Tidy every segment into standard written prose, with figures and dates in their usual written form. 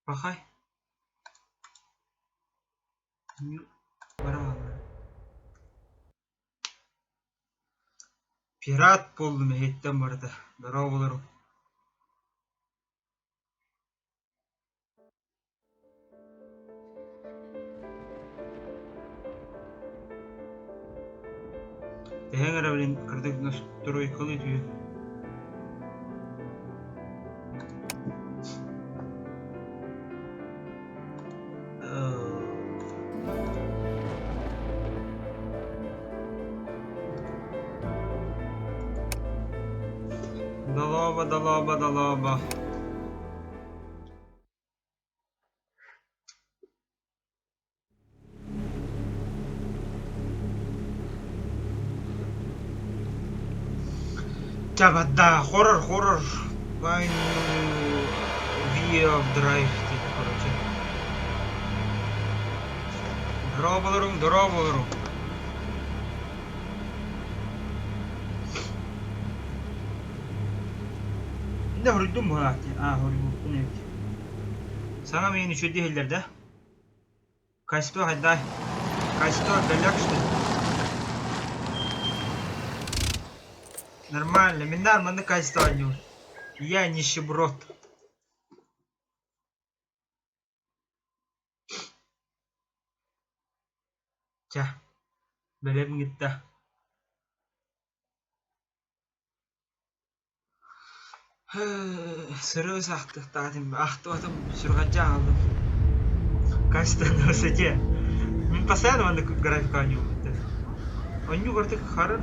Bakay. Pirat boldum heyetten barda. Bravo olurum. Değen arabanın kırdık nasıl duruyor kalıyor diyor. Dalaba. Cabada horror. Вайн VR Drive deyip короче. Дорога боларım. Ne hurdum mu ha? Hurdum ne? Sana mı şu değillerde? Kaçtı hadi. Kaçtı даляк что ли? Нормально, нормально качество одним. Я нищеброд. Ча. Belem gitti. Сыры сақты тадым. Ақтыватым сұрғанша алdım. Качество на высоте. Мен постоянно анда графика аню. Аню картык харар.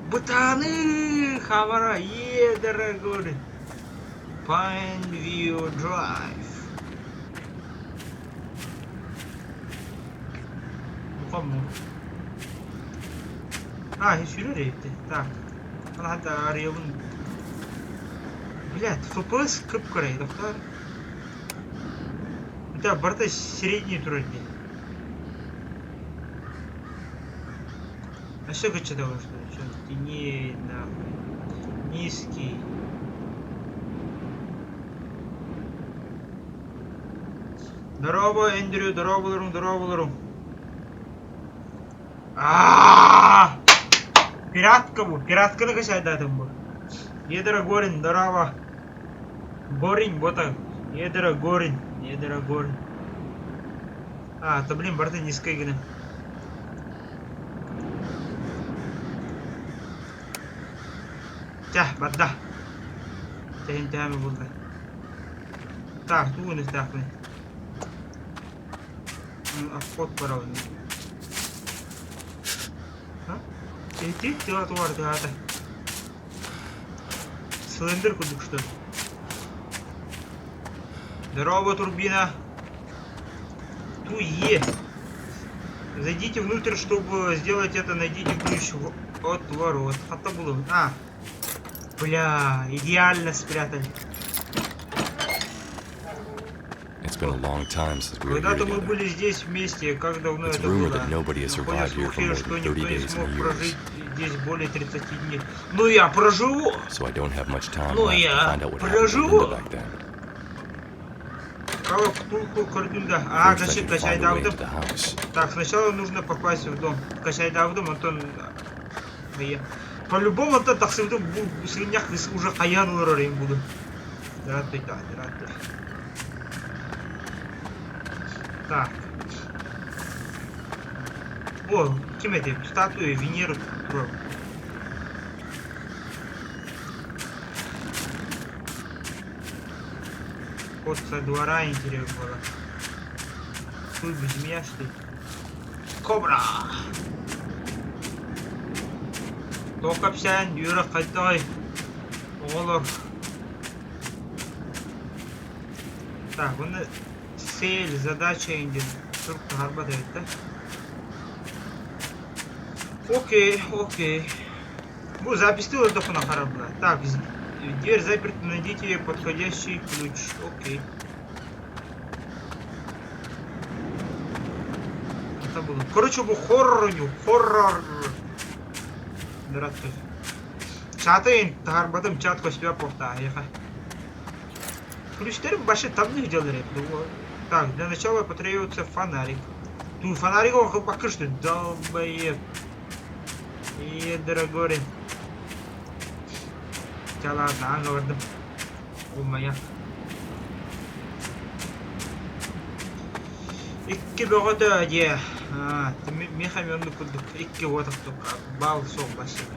Бутаны хавара дорогой. Find View Drive. Кому? Hiç yürüyecekti. Так. Она hatta arayalım. Блядь, FPS кыпкырай, доктор. Да, борта средний вроде. А что хочет того, что ли? Теней, нахуй. Низкий. Здорово, Эндрю, здорово. Пиратка на кашайдатым бу. Едра горин, здорово. Горин, бота. Едра горин. То блин, борты низкая гина. Тя, бадда. Тями булда. Так, ту не стахни. Обход паровый. Эти дела товарды ата. Цилиндр кудук что ли? Здорово, турбина. Зайдите внутрь, чтобы сделать это, найдите ключ от ворот. Бля, идеально спрятали. Когда-то мы были здесь вместе, как давно это было. Ходят слухи, что никто не смог прожить здесь более 30 дней. Но я проживу! Кого втулку кордюнда? Значит, качайдавдым. Так, сначала нужно попасть в дом. Качайдавдым, Антон... По-любому, Антон, так сывдым, в свинях уже хаянул рарим буду. Здравствуйте. Так. О, кем это? Статуи Венеры. Костка двора интересно было. Хуй без меня, что ли? Кобра! Токапсян, Юра, Кайтай. Олар. Так, он цель, задача инди. Только работает, да? Окей. Ну, запись ты вот на харабла. Так, дверь заперта, найдите подходящий ключ. Окей. Ата был. Короче, bu хоррор. Дратты. Чатын тарбадым чат костюя порта. Ключтеры большие табных делали. Так, для начала потребуется фонарик. Тут фонарик его пока что долбоеб. И дорогой. Ладно, аңғырдым. Olmaya. İki boğada ödeye. Mexamyonlu kurduk. İki otıqtık. Bal soğuk başladı.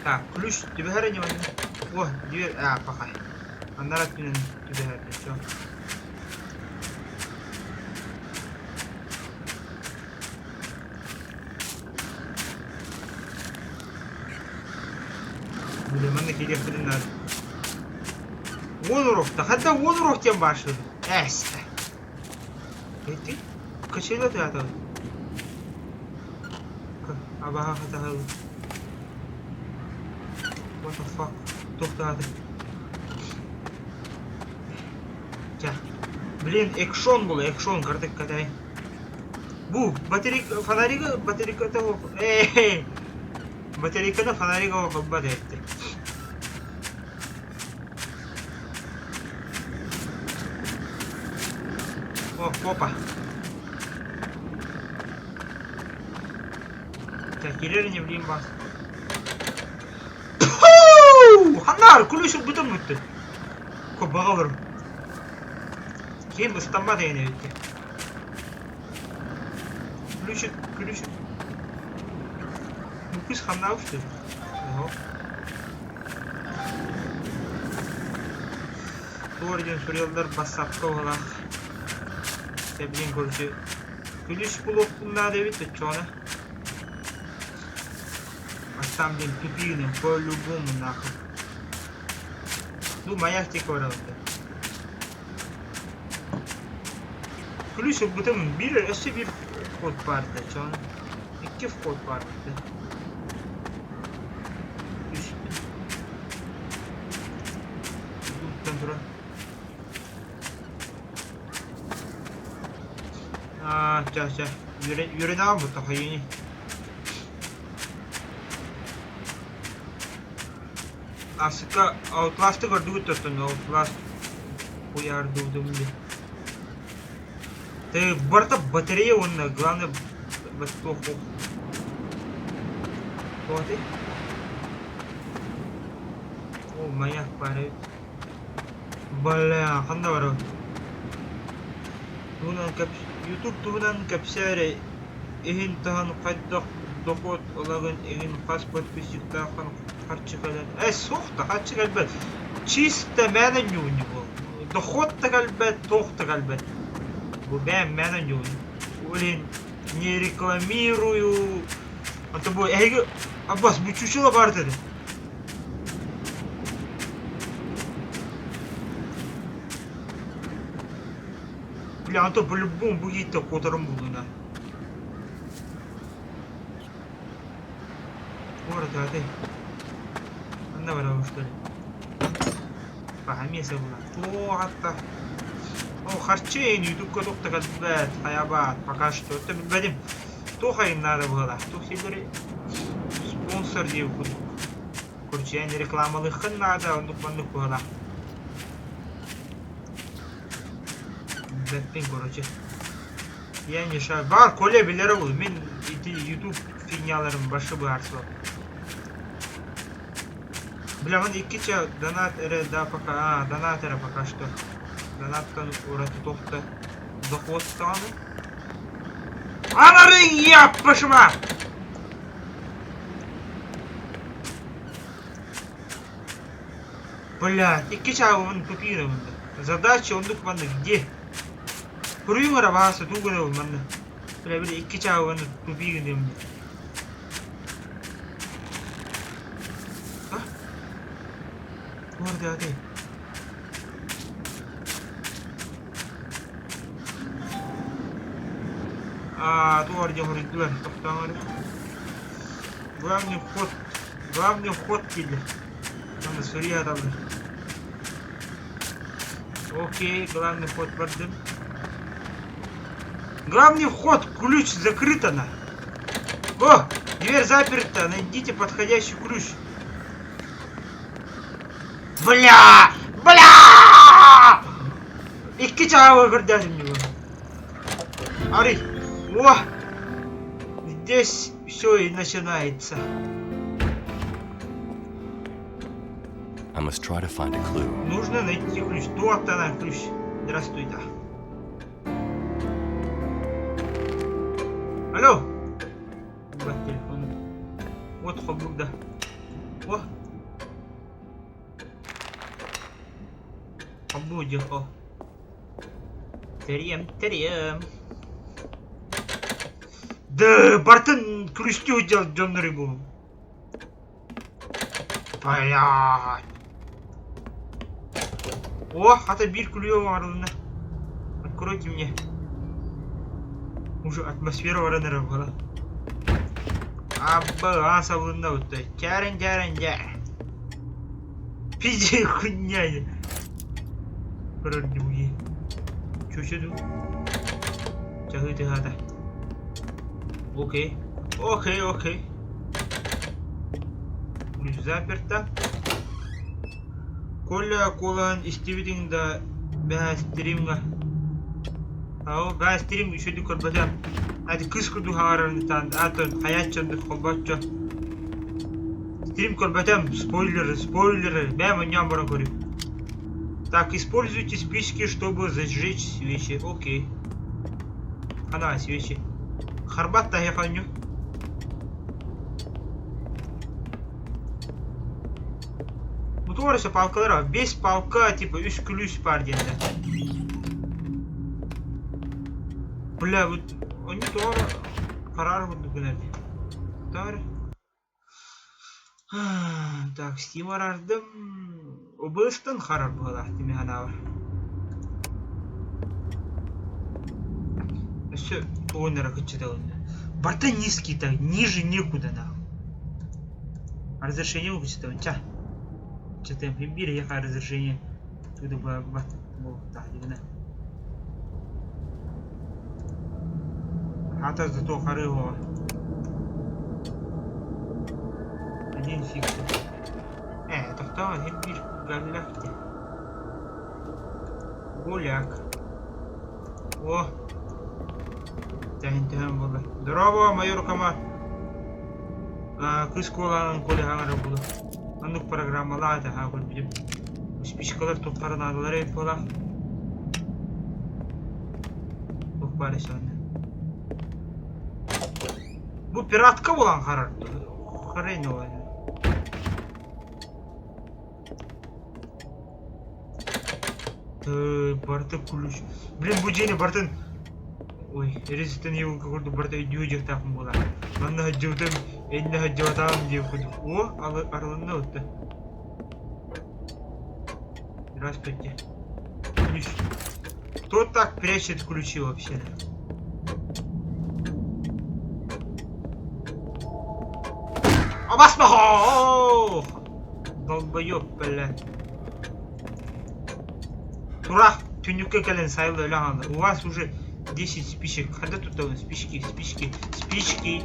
Так, ключ тебе не возьму. О, дверь. Пока. Она тебе все. Блин, મને кидев не надо. Вон урок, да хотя вон урок тем башил. Эста. Ты? Качела ты это? Абага хатагал. What the fuck? Тоқтады. Жа. Блин, экшон был, экшон кырдык катай. Бу, батарейка того. Эй! Батарейканы фонарик оқып бат етті. О, опа. Так, келер не білейін бас. Ханар, күлішіп бұтым өтті. Көп бағалырым. Кейін ұстанба дейіне өтті. Күлішіп. Кыз ханна уçtu. Doğru diyorsun Suriyeliler basapka olarak. Tebliğin korucu. Gülüş blok bunlar da bitti çoğuna. Aslan bin tüpüğünün böyle bu nahı. Bu mayak tek oralında. Gülüş bütün bir öse bir kod vardı çoğuna. İki kod vardı. 자, 유래 나무부터 하이니. Aslında Outlast'ı gördük tutun Outlast uyardım diye. Ты борта батарея он главное батарейку. Вот и. О, моя пара. Бля, ханда вaro. Тунан кап YouTube тунан капсаре ихин тахан кайдак дохот олаган ихин хас подписчиктар хан харчыгалан. Сохта харчыгалбет. Чисто меню у него. Дохот тагалбет, тох тагалбет. Бубен меню. Улин не рекламирую. А то бой, Аббас, bu чучело бар dedi. Бля, а то по-любому будет то которым буду на. Город, а ты. Она вора что ли? Похамеся была. О, атта. О, харчейн, YouTube кодок-то гадбет, хаябат, пока что. Это, блин, тоха им надо было. То сидели спонсор девку. Короче, я не рекламал их надо, он дупанных было. Бэтпин, короче. Я не шар. Бар, коле билер был. Мен YouTube фигняларым башы барсо. Бля, мен икича донат эре да пока. Донат эре пока что. Донаттан ураты тоқта. Доход стану. Анарын яп башыма! Бля, икича он тупино. Задача он дук ванны где? Куруюңара баасы тугуна манна. Бля, икича он тупино. Orada hadi. Doğru diyorlar. Toptanları. Главный вход келді. Надо Сурия адалар. Окей, главный вход бардым. Главный вход, ключ закрыт она. О, дверь заперта, найдите подходящий ключ. Бля! Бля! İki çağı öldürdüm его. Ари, о! Здесь все и начинается. I must try to find a clue. Нужно найти ключ. Вот она, ключ. Здравствуй, да. Алло! Вот телефон. Вот хоббук, да. О! Хоббудико. Терем. Да, Бартон ключти удел Джон Рыбу. Блядь. О, отобиль клюева оружия. Откройте мне. Уже атмосфера воронера была. Абба, асабунда вот то. Чарен. Пиздец, хуйня. Продуги. Чё-чё-ду? Чахы ты гада. Окей. Ключ заперта. Коля колан истивидингда бәстиримга. Ау бәстирим үшөдү көрбөтөм. Adi kız kudu hararından atın hayat çandı kolbatça. Стрим корбатам спойлеры. Ben маньям бара говорю. Так, используйте спички, чтобы зажечь свечи. Окей. Она свечи. Харбат та яханю. Bu doğrusu palkalar var. 5 palka типа 3 ключ бар деді. Бля, вот они тоже қарар бұдығынады. Так, Steam арардым. Обыстын қарар бұғыла. Деме ғана бар. Все, ойнара күтчеді ойны. Барта низкий так, ниже некуда нахуй. Разрешение выключить ча. Читаем имбирь, яка разрешение. Туда было так, дивно. Хата зато харыгова. Один фикс. Это кто? Имбирь, галяхти. Гуляк. О! Тәһин булды. Здорово, майор Кама. Кыз коланын коле хаңары булды. Анық программалар да хагыл бидим. Спичкалар топтарын адылар ет бола. Бок бар эсаны. Бу пиратка болан карар. Хрень олай. Барты ключ. Блин, бу жени бартын. Ой, Resident Evil какой-то барта идиотик такым бола. Манна хаджудым, энне хаджудам деп куду. О, аралында өтті. Здравствуйте. Ключ. Кто так прячет ключи вообще? Обасма! Долбоёб, блядь. Турак, тюнюкке кален сайлы өлі. У вас уже 10 спичек. Когда тут спички? Спички,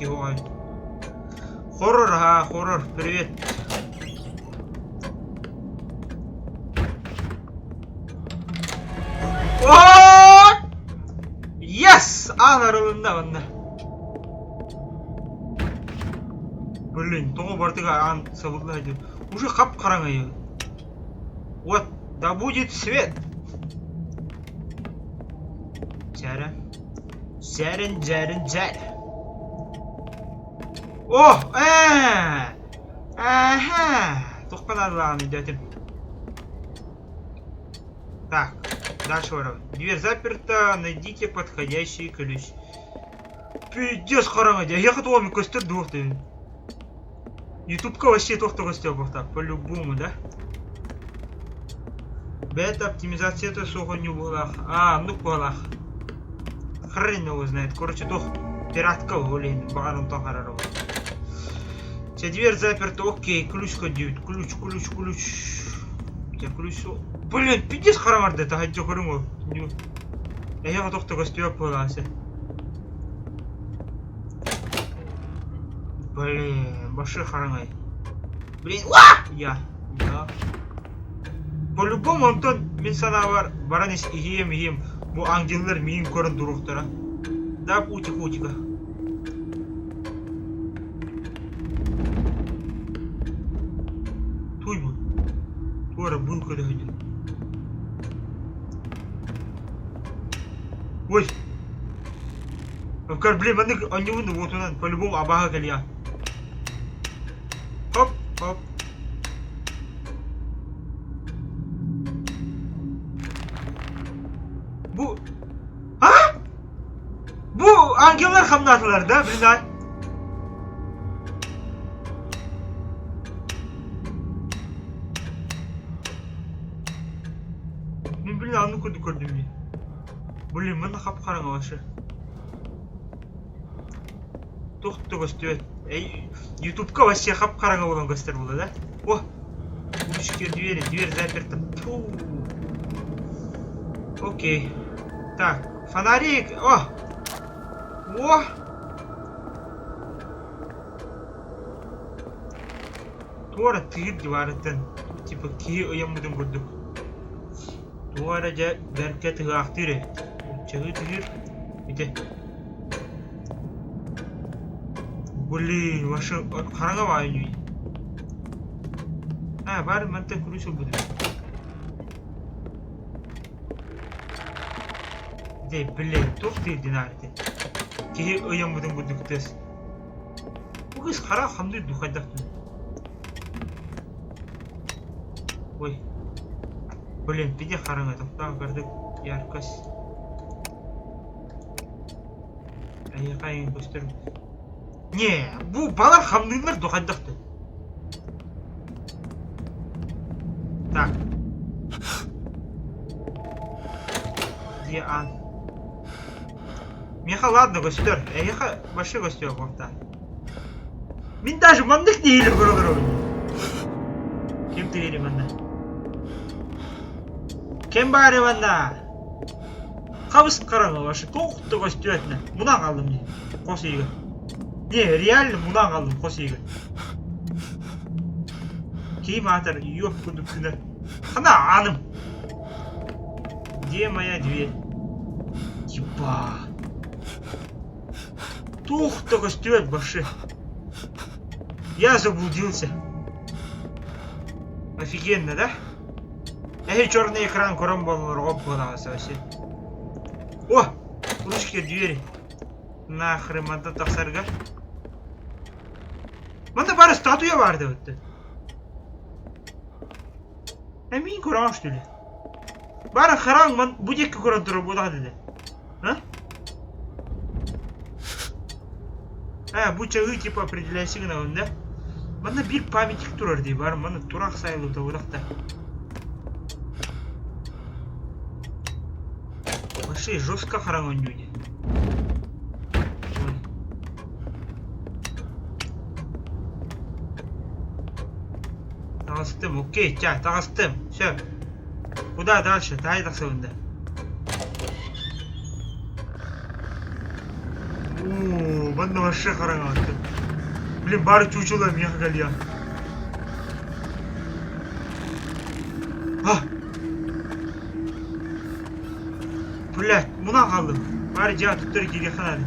ой. Хоррор, привет. О! Yes! Анарылында. Блин, тоғы бартыға ан сабырлайды. Уже қап қараңай. Вот, да будет свет. Жарен. О! Ага! Тоқпанадылағын идетім. Так, дальше варавай. Дверь заперта, найдите подходящий ключ. Пиздец қараңайды. Яқыт оғымен көстер дуқты. Ютубқа вообще тоқты көстер бұқта. По-любому, да? Бета оптимизацияты соғы не болақ. Ну болақ. Хрен его знает. Короче, тох пиратка, блин, баганом то харарова. Вся дверь заперта, окей, ключ ходит. Ключ. Где ключ? Блин, пиздец харамарды, это хотя хорымо. Я только гостю полase. Блин, башы хараңай. Блин, я. По-любому Антон мен сана бар. Баранис ием. Бу ангеллер миин көрін дуруктара. Да, утика. Туй бу. Туара бул көдө хөдөн. Ой. Авкар, блин, мандык аннюнду вотунан по-любому абага калия. Хоп. Bu angellar hamladılar da bilinay. Мен биле аны көрдүм мен. Блин, мына капкараңга башы. Токтогостөт. YouTube'ка вообще капкараңга болгон көздөр болду да. О. Ушке дверь заперта. Окей. Так, фонарик. О! Туара тыгыр диварытын. Типа ки ояммыдын көрдүк. Туара жа берке тыгактыры. Чыгы тыгыр. Бите. Блин, ваша караңга байы. Бар манта күрүшү буду. Де, блин, тохты динарты. Ки ояммыдын көрдүктөс. Бу кыз кара кандай духайдактын. Ой. Блин, биде қараңа тоқтан көрдік. Яркость. Аяқайын көстірім. Не, бұл балар хамдыңдар доқайдақты. Так. Где ан? Меха, ладно, көстір. Аяқа башы көстір қорта. Мен даже мандық дейлі көрілер. Кем тегелі манда? Кем бары манда? Қабыс қараңа башы. Тоқты көстіретіні. Мұнан қалдым не? Қос егі. Не, реально мұнан қалдым қос егі. Кейім атыр. Ёп күндік күні. Қана аным. Где моя дверь? Еба. Тоқты көстірет башы. Я заблудился. Офигенно, да? Черный экран көрім болыр ғоп болағасы вообще. О! Ручки двери. Нахрен манда тақсарға. Манда бары статуя барды өтті. Мен көрам что ли? Бары қараң будекке көрін тұры болады деді. Бұл чағы типа определяй сигналын, да? Манда бір памятник тұрар дей бар, манда тұрақ сайлы да одақта. Вообще жестко қараң өндеуде. Тағыстым, окей, тағыстым, все. Куда дальше? Дай тақсауында. Манда вообще қараң өндеуде. Блин, бары чучулар меха галия. Блять, мұна қалдым. Бары жа тұттыры келе қанады.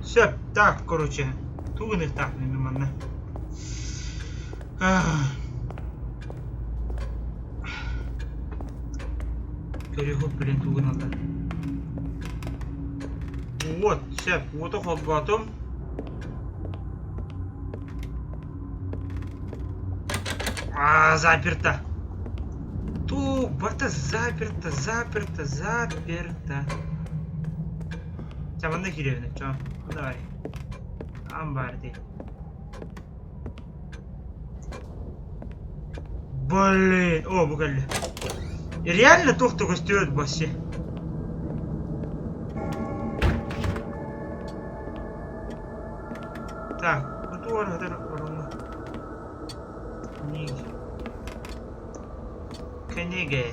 Все, так, короче. Тугын их так, не думаю. Переход, блин, тугын алды. Вот, все, вот охот батом. Заперто. Бата заперто. Мында киребіне, чоң. Давай. Амбарди. Блин, бұл кәлі. Реально тоқты көстірет басы. Так, бұл туар ғадар ұрыңы. Книга.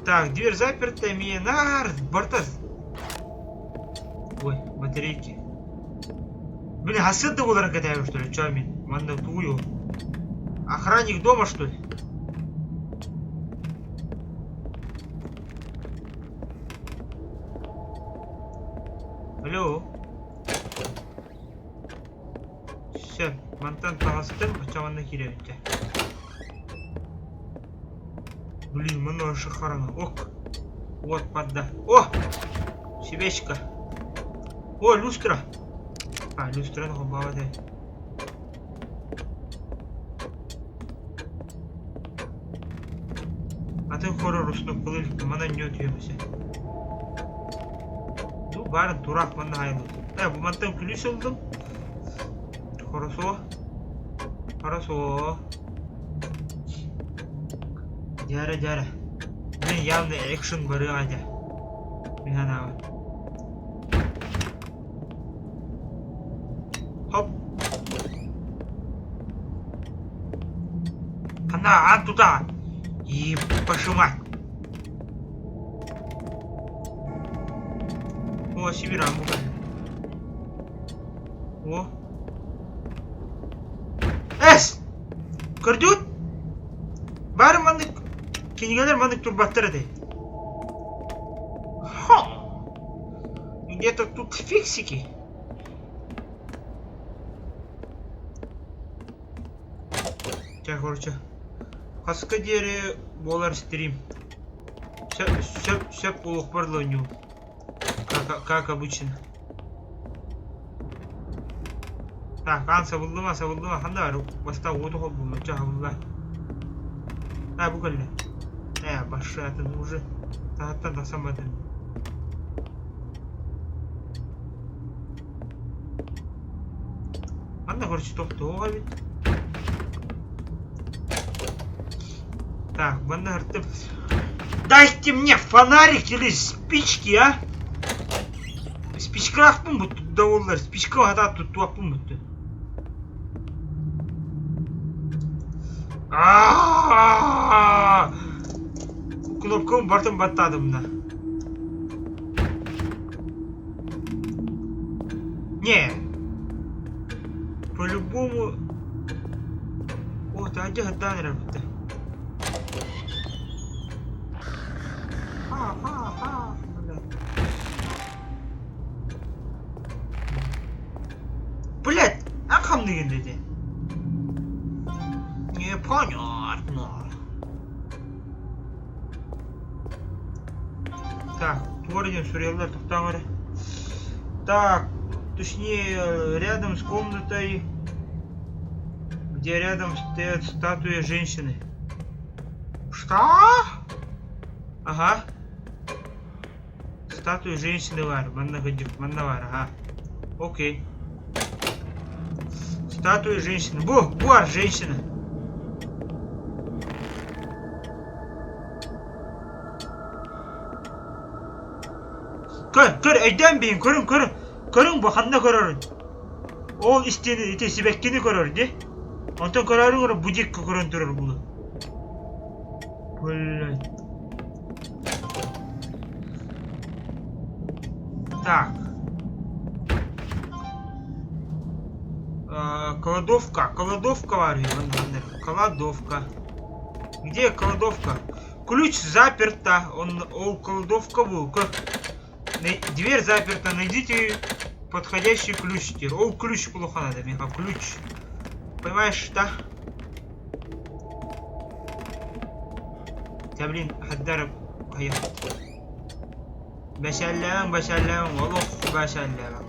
Так, дверь заперта, Минар, Бартас. Ой, батарейки. Блин, а сын ты удар катаешь, что ли? Чё, мин? Манда тую. Охранник дома, что ли? Алло. Все, Монтан паластым, почему киревит. Блин, много шахарана. Ок. Вот, подда. О! Себечка. О, люстра. А, люстра на губаваде. А ты хоррор уснуп кылылык, мана не отъемся. Ну, барын турак мана айлы. Бу Монтан ключ алдым. Хорошо. Хорошо. Дяра. Блин, явно экшен бары адя. Миханава. Хоп. Она, туда. И пошумать. О, Сибиран, О. Эс! Көрдүт? Бары мандык кенигелер мандык турбаттар эди. Где-то тут фиксики. Так, короче. Хаска дери болар стрим. Все полух барлоню. Как обычно. Так, анса булдыма. Ханда баста оду хол булду. Чахабулла. Букалли. Башы атын уже. Тағаттан тасамадым. Анда, короче, тоқтауға бет. Так, банда артып. Дайте мне фонарик или спички, а? Спичкарақ пun бұтты, дауылдар. Спичка ғада тұттуақ пun бұтты. Кнопкам бартын баттадым мына. Не. По-любому. О, ты один отдан работа. Блять, акам деген dedi. Непонятно. Так, творение сурьялар тоқтаңыр. Так, точнее, рядом с комнатой, где рядом стоят статуи женщины. Что? Ага. Статуи женщины var. Манна var, ага. Окей. Статуи женщины. Бу var женщина. Kör, eyden beyin, körün bu handa körörün. Ol isteni, ite sibekkini körör de. Ondan körörün oraya bucik körön durur bulu. Vallahi. Так. Кладовка var. Кладовка. Где кладовка? Ключ заперта. Ол кладовка был. Дверь заперта, найдите подходящий ключ. О, ключ плохо надо, Миха, ключ. Понимаешь, да? Да, блин, отдарок. Башалям, волох, башалям.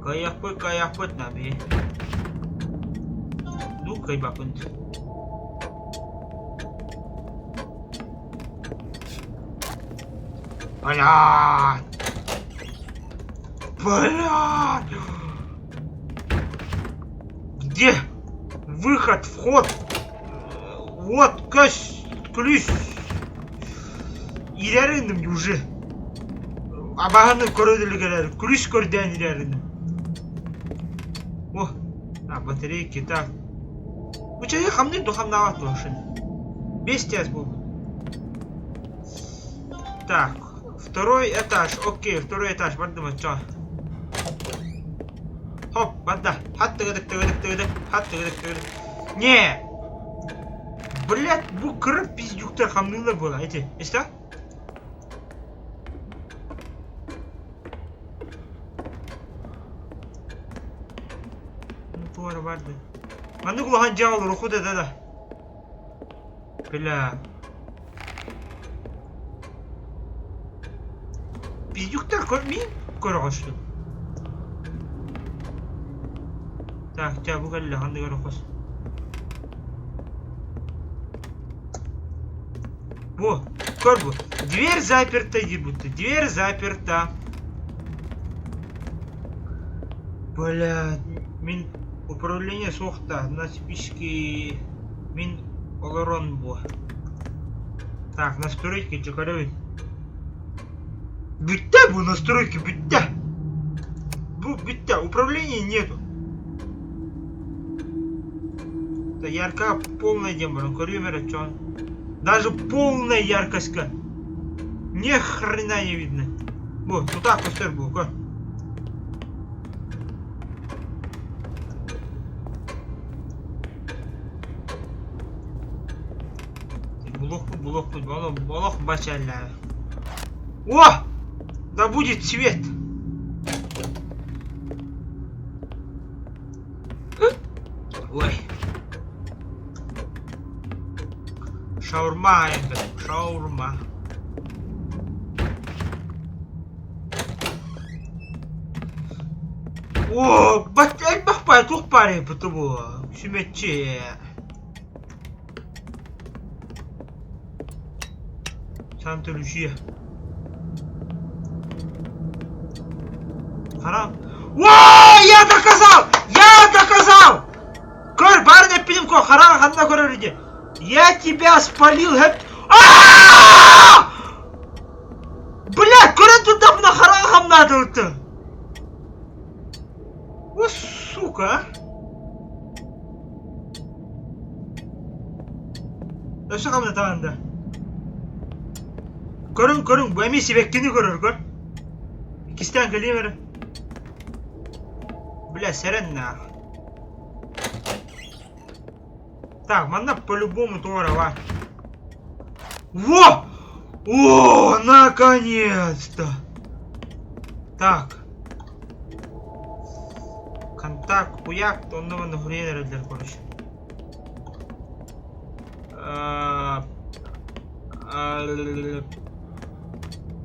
Каяхпыт, наби. Ну, кайбапынт. Блядь! Где? Выход, вход. Вот, ключ. İlerledim уже. Abağını koruduğu ключ көрден ilerledim. О, батарейки, так. Ученик хамны духамнават лошадь. Бестия был. Так, второй этаж. Окей, второй этаж. Бардыма, чё? Хоп, банда. Хат-тыгыдык. Не! Блять, bu kırık pizdükler hamlıyla böyle. Eti, işte. Doğru vardı. Ben de kulağın cevabı ruhu da. Bля. Pizdükler көрмейін? Көрі қошты. Так, тебя бұғалды, қанды көрі қос. Во, көрбу. Дверь заперта, ебуты. Дверь заперта. Бля, мен управление соқта. На спичке мен олорон бу. Так, настройки чекарывай. Бітті бұл настройки, бітті. Бұл бітті, управления нету. Да ярко полная дембра, көрімері чон. Даже полная яркость. Ни хрена не видно. Во, ну так костер был, ка. Блок, бачаля. О! Да будет цвет. Ой. Шаурма, шаурма. О, баталь бахпай, тух паре, потому sümetçi. Сантолюшия. Харам. О, я доказал! Я доказал! Кор, барне пилимко, харам, ханна королиди. Я тебя спалил, Блядь, куда тут там на харахам надо-то? О, сука, Да что там на таванда? Көрің, bu emin sebekini görür, gör. İkisinden geliyor. Бля, серенна. Так, манда по-любому товарова. Во! О, наконец-то! Так. Контакт, хуяк, то нового нагрейдера для, короче.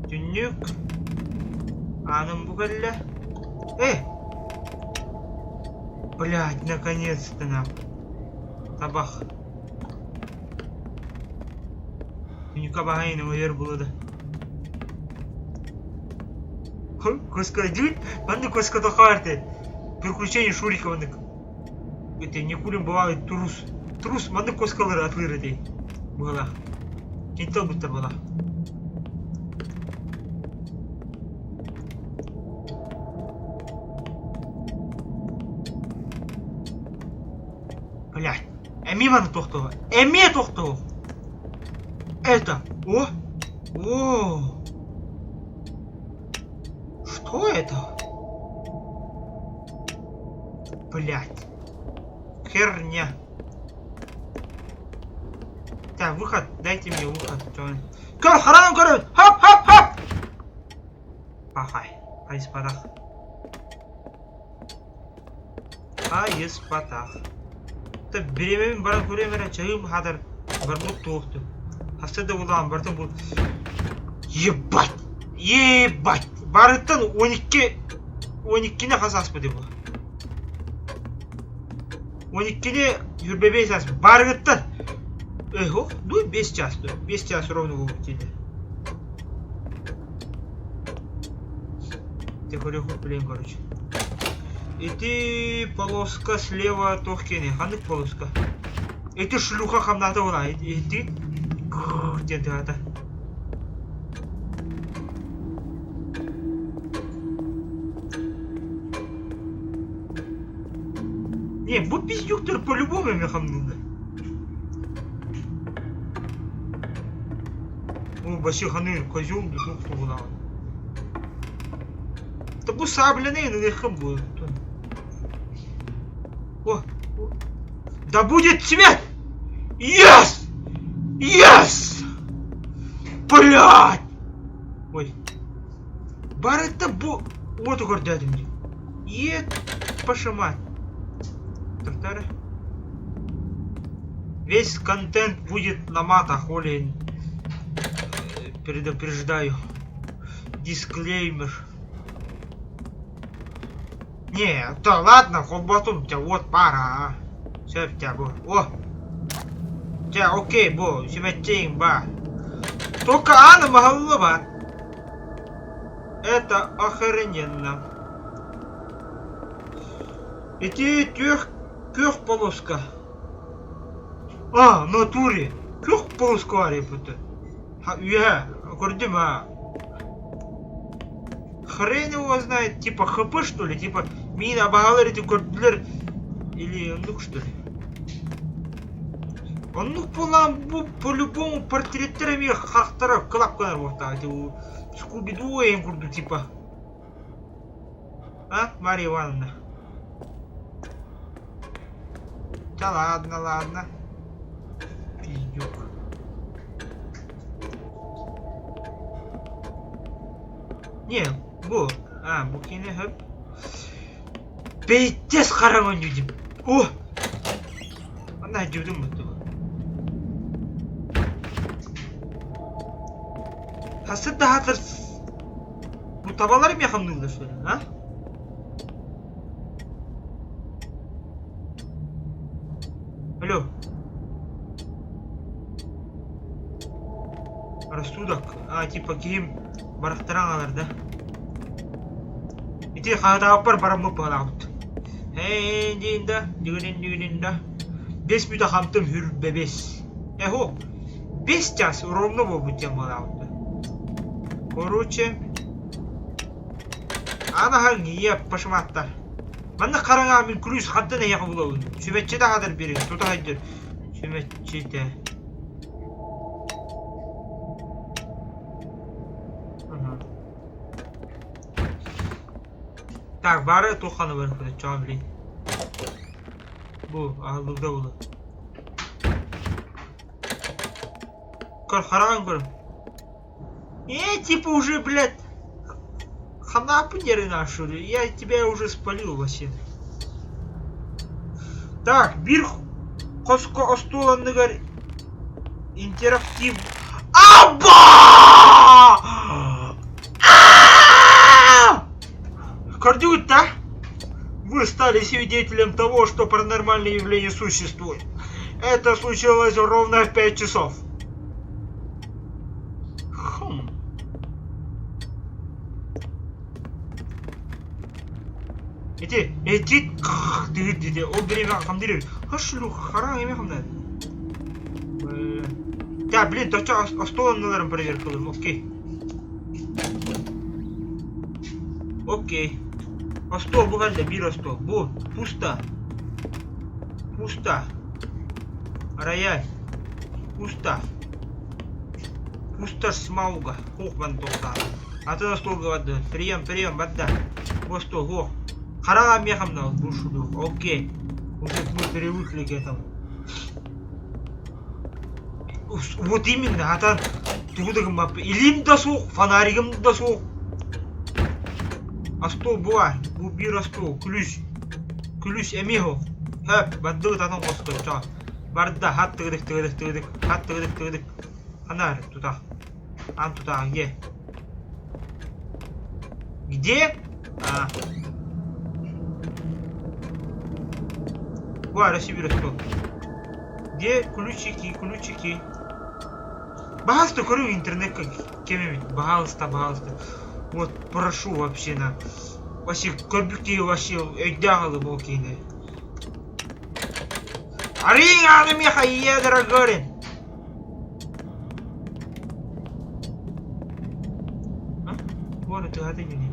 Тюнюк. Анам бугалля. Блядь, наконец-то нахуй. Табах. Тюнюка багайна увер было да. Коска дюль, манды коска тохарты. Приключения Шурика манды. Это не курим бывает трус. Трус манды коскалары отвырыдей. Была. Кентел будто была. Блядь. Эми маны тоқтау. Эми тоқтау. Это. О. Что это? Блядь. Херня. Так, выход. Дайте мне выход. Кор, харам, кор. Хоп. Пахай. Айспадах. Айспадах. Так, беремен баран көремері, чайым хадар. Барбут тоқты. Хастады ұлан, бартын бұл. Ебать. Барыттан 12-не қасаспы деп бұл. 12-не жүрбебей сас. Барыттан. Ого, ну 5 час. 5 час ровно бұл бітеді. Ты хореху блин, короче. И ты полоска слева тохкене. Ханык полоска. И ты шлюха хамната была. И ты... Где ты это? Не, бу пиздюк ты по-любому меня хамнула. Вообще ханыр козел дудук тугула. Да бу сабляный, ну легко будет. О! Да будет свет! Yes! Yes! Блядь! Ой. Бар это бу... Вот угор дядя мне. Ед... Пошамать. Так-так. Весь контент будет на матах, Олень. Предупреждаю. Дисклеймер. Не, да ладно, хоббатун, у тебя вот пара, а. Все, у тебя было. О! У тебя окей, бо, у тебя теймба. Только она могла. Это охрененно. Эти трех полоска. А, в натуре. Трех полоска репута. Я, гордима. Хрен его знает, типа хп что ли, типа мина багаларите кордлер или ну что ли. Он ну по-любому портреттерами хахтаров клапканар вот так у Скуби-Ду им курду типа. А, Марья Ивановна? Да ладно, ладно. Пиздюк. Не, bu. Ha, bu yine hep Beytes karaman yüzüm. Oh! Ana yüzüm mutlu. Hasret daha hatır. Bu tabalarım yakınlığında şöyle, ha? Alo. Рассудок. А, типа ким барахтарангалар, да? Ити хатаапар барамы палаут. Динда, дигдинда. 5 минут хамтым хүр бебес. Эхо. 5 час ровно будет малаут. Короче. Ана хангия пашматтар. Манна караңа мен крюс хаттан яка болобун. Шүметчеде кадыр берин. Тута хайдыр. Шүметчеде. Так, бары туханы бар куды, чоң билейин. Бу, алдыда болу. Караган көрүм. Типа уже, блядь, ханапы неры нашу. Я тебя уже спалил вообще. Так, бир коско остоландыгар интерактив. Аба! Кордюк, да? Вы стали свидетелем того, что паранормальные явления существуют. Это случилось ровно в 5 часов. Эти, о время хамдири. Хашлю, харам еме хамдад. Да, блин, то что, остоланларын проверка кылдым, окей. Окей. Стол бугалда, бир стол. Бу, пусто. Пусто. Рояль. Пусто. Пусто смауга. Хохман тоқта. Ата стол гавады. Прием, бадда. Во стол, го. Харага мехамна, бушуду. Окей. Уже мы привыкли к этому. Вот именно, ата тудагым мапы. Илим да соқ, фонаригым да соқ. Астол буа, бу бир астол, ключ эмихо. Хэп, бандыгы татан қосты, ча. Барда, хат тыгдык. Хат тыгдык. Анар, тута. Ан тута, где? Где? А. Буа, рассибир астол. Где ключики? Бахалста, корю интернет как кемеми. Бахалста. Вот, прошу вообще на. Вообще, кобюки вообще, эдягалы мокины. Аринга на меха едра горин. А? Вот это гады не.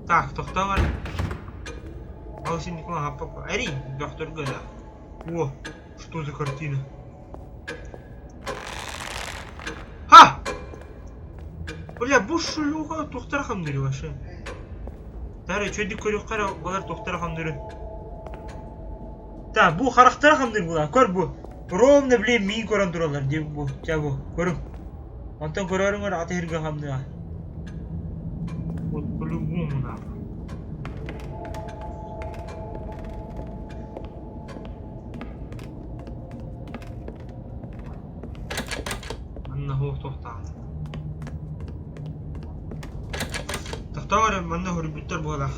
Так, тохтавар. Алсин Николай, папа. Ари, доктор Гада. О, что за картина? Бля, бу шулуга тухтар хамдыры башы. Тары чөйдү көрүп кара, булар тухтар хамдыры. Та, бу характар хамдыр була. Көр бу. Ровно, блин, мин көрөн туралар деп бу. Жабу, көрүң. Антон көрөрүңөр аты хирге хамдыга. Вот по-любому нахуй. Манна хоқ тоқтаған. Тоқтағыр, манна хөрбіттер болақ.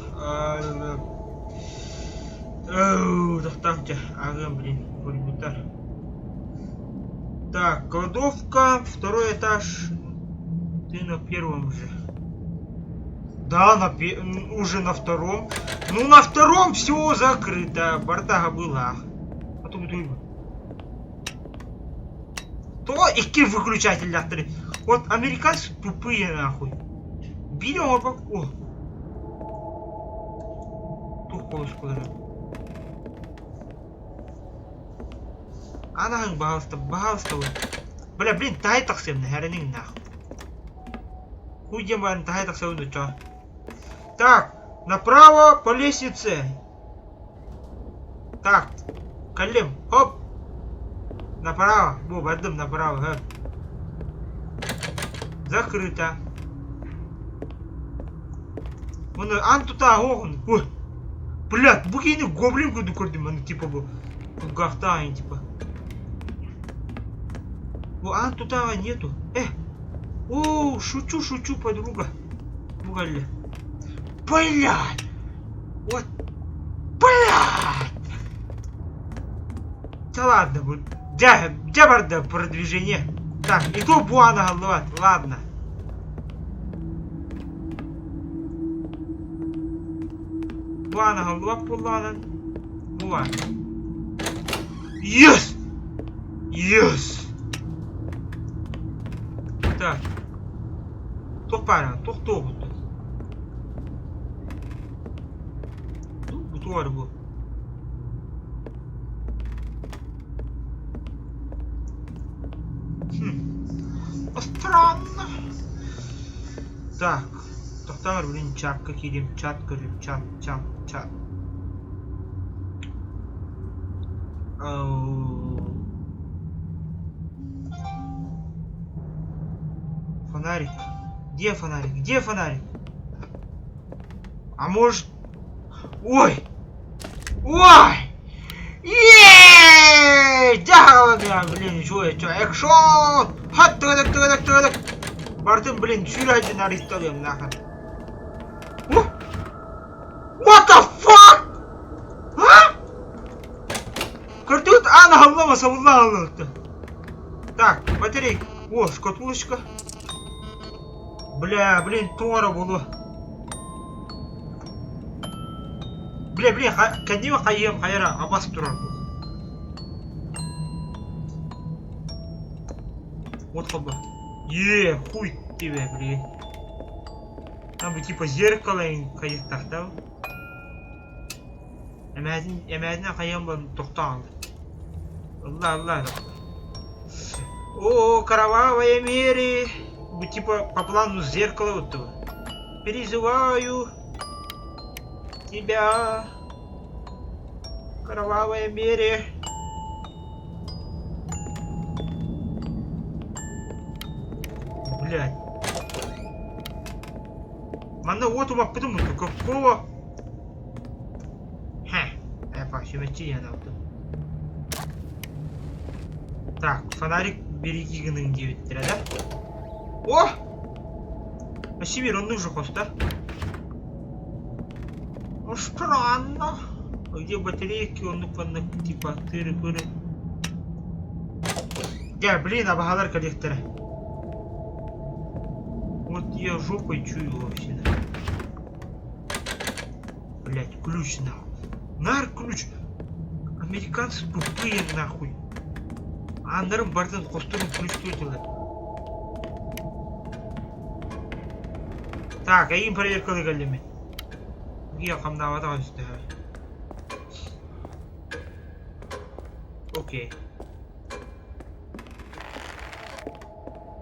Тоқтағыча, ағын, блин, хөрбіттер. Так, кладовка, второй этаж. Ты на первом же. Да, уже на втором. Ну, на втором все закрыто. Бардага была. А то буду. То и выключатель ляхтери. Вот американцы тупые нахуй. Берем оба. О. Тух полочку даже. Она багалста. Бля, блин, тай так всем нахеренин нахуй. Хуй деман, тай так всем чё. Так, направо по лестнице. Так, Калим, хоп. Направо, бадым направо. Закрыто. Вон антута огон. Ой. Блядь, букини гоблин году көрдім, аны типа бұл. Гахтайн типа. О, антутага нету. О, шучу, подруга. Бугалли. Блядь! Вот. Блядь! Да ладно, вот. Дябарда продвижение. Так, и то буана голова. Ладно. Буана голова пулана. Буан. Yes! Yes! Так. Топара, кто вот тут? Туар был. Странно. Так. Тоқтар, блин, чатка кидем. Чат. Фонарик. Где фонарик? А может... Ой! Еее! Да, блин, чё, экшон! Хат, тыгадак! Бардым, блин, сюрайден арестовем, нахуй. What the fuck? А? Картут, ана голлама савулла. Так, батарейка. О, шкатулочка. Бля, блин, Тора было. Бля, кадима хаем, хайра, абас турар. Вот хоба. Хуй тебе, блин. Там бы типа зеркало и кайф тахтал. Эмәдина хаем был тоқтан. Аллах. О, кровавая Мэри. Типа по плану зеркала вот этого. Переживаю тебя, кровавая Мэри. Блядь. Манна вот ума потому какого. Посмотри, она вот. Так, фонарик береги гының 9 лира, да? О! Спасибо, он нужен просто. Ну, странно. Где батарейки? Он типа тыры-пыры. Да, блин, обагалар коллектора. Вот я жопой чую вообще. Да. Блять, ключ нахуй. Ключ. Американцы тупые нахуй. Андарым бартын костюм ключ tutulur. Так, им проверка легальными. Я хамна вода işte. Окей.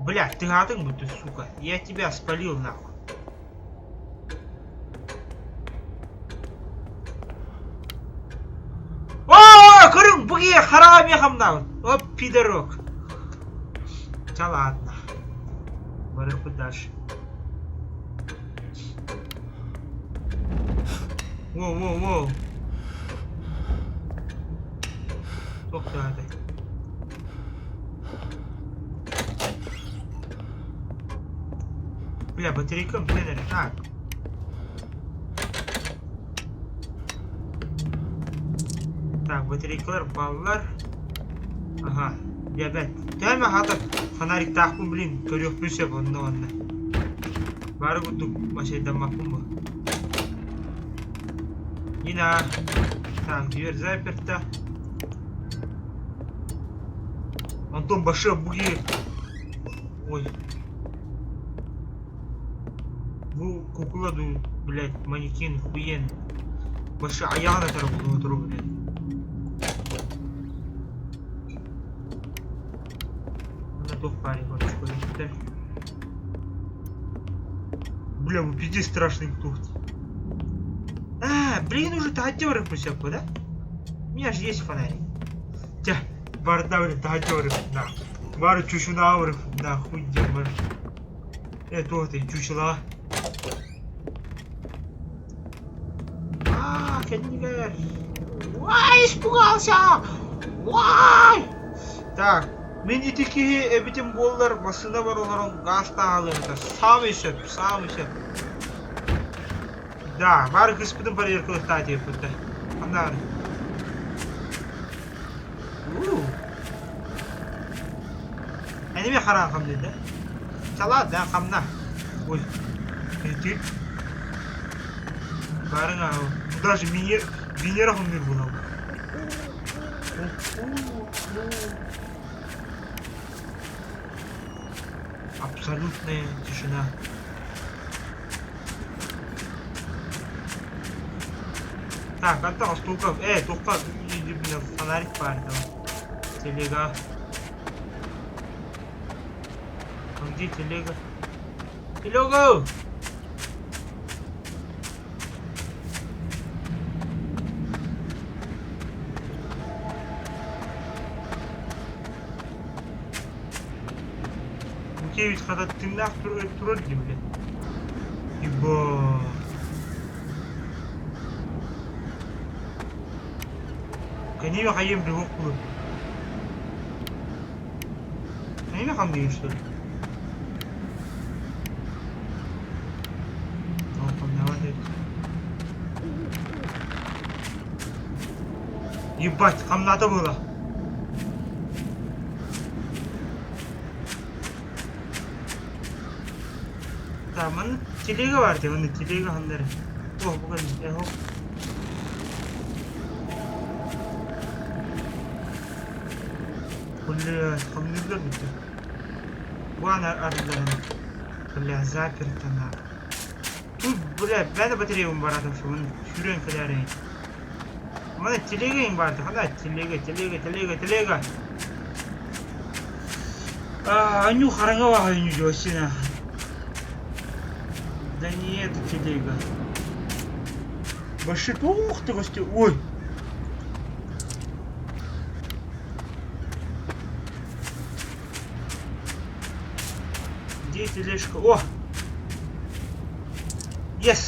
Блядь, ты гадың, ты, сука. Я тебя спалил, нахуй. О, көрің, бұге қараға мен қамнауын. Оп, пидорок. Да ладно. Барыху дальше. Воу. Тоқтады. Бля, батарейкам білер. А. Так, батарейкалар, балалар. Ага, диабет. Дәме хатыр фонарик тақпын, блин, көрек бөлсеп онна. Бары күттік машайдан мақпын бұл. Нина. Так, дверь заперта. Антон, башы бұги. Ой. Бұл кукуладу, блядь, манекен, хуен. Башы аяғына тарапын отыру, блядь. Тох парень, вот такой. Бля, вы пиздец страшный тухт. А, блин, уже тагатёры посяку, да? У меня же есть фонарик. Тя, бардавры, тагатёры, да. Бары чушунавры, да, хуй дембар. Это ты, чучела. А, кеннигер. Ой, испугался! Ой! Так. Мен етекеге әбітім болдар басына бар оларын ғаста алырды. Сам ешіп. Да, бар күспідің бар еркілікта деп бұдды. Қандар. Әнеме қараған қам деді. Салады, да, қамна. Ой, әйтек. Барың ау. Бұл даже Венера қымдыр бұл ау. Абсолютная тишина. Так, отдал стулков. Только фонарик парень. Телега. А где телега? Телегу! Ведь когда ты нахуй трудный, блядь. Ебать. Конечно, хаем древок был. Конечно, хам не что ли? Ебать, хам надо было. Mana телега var diye, onun телега hanları. Oh, bu kadar. Hop. Kulli hamdülillah bitti. Bu ana arıların. Kulli zaperta na. Тут, бля, ben de bataryam var adam şu onun şuraya kadar yani. Mana телегаң vardı. Hadi телега. Аню харanga var аню жосина. Да не это телега. Баши, ух ты, гости, ой. Где тележка? О! Yes!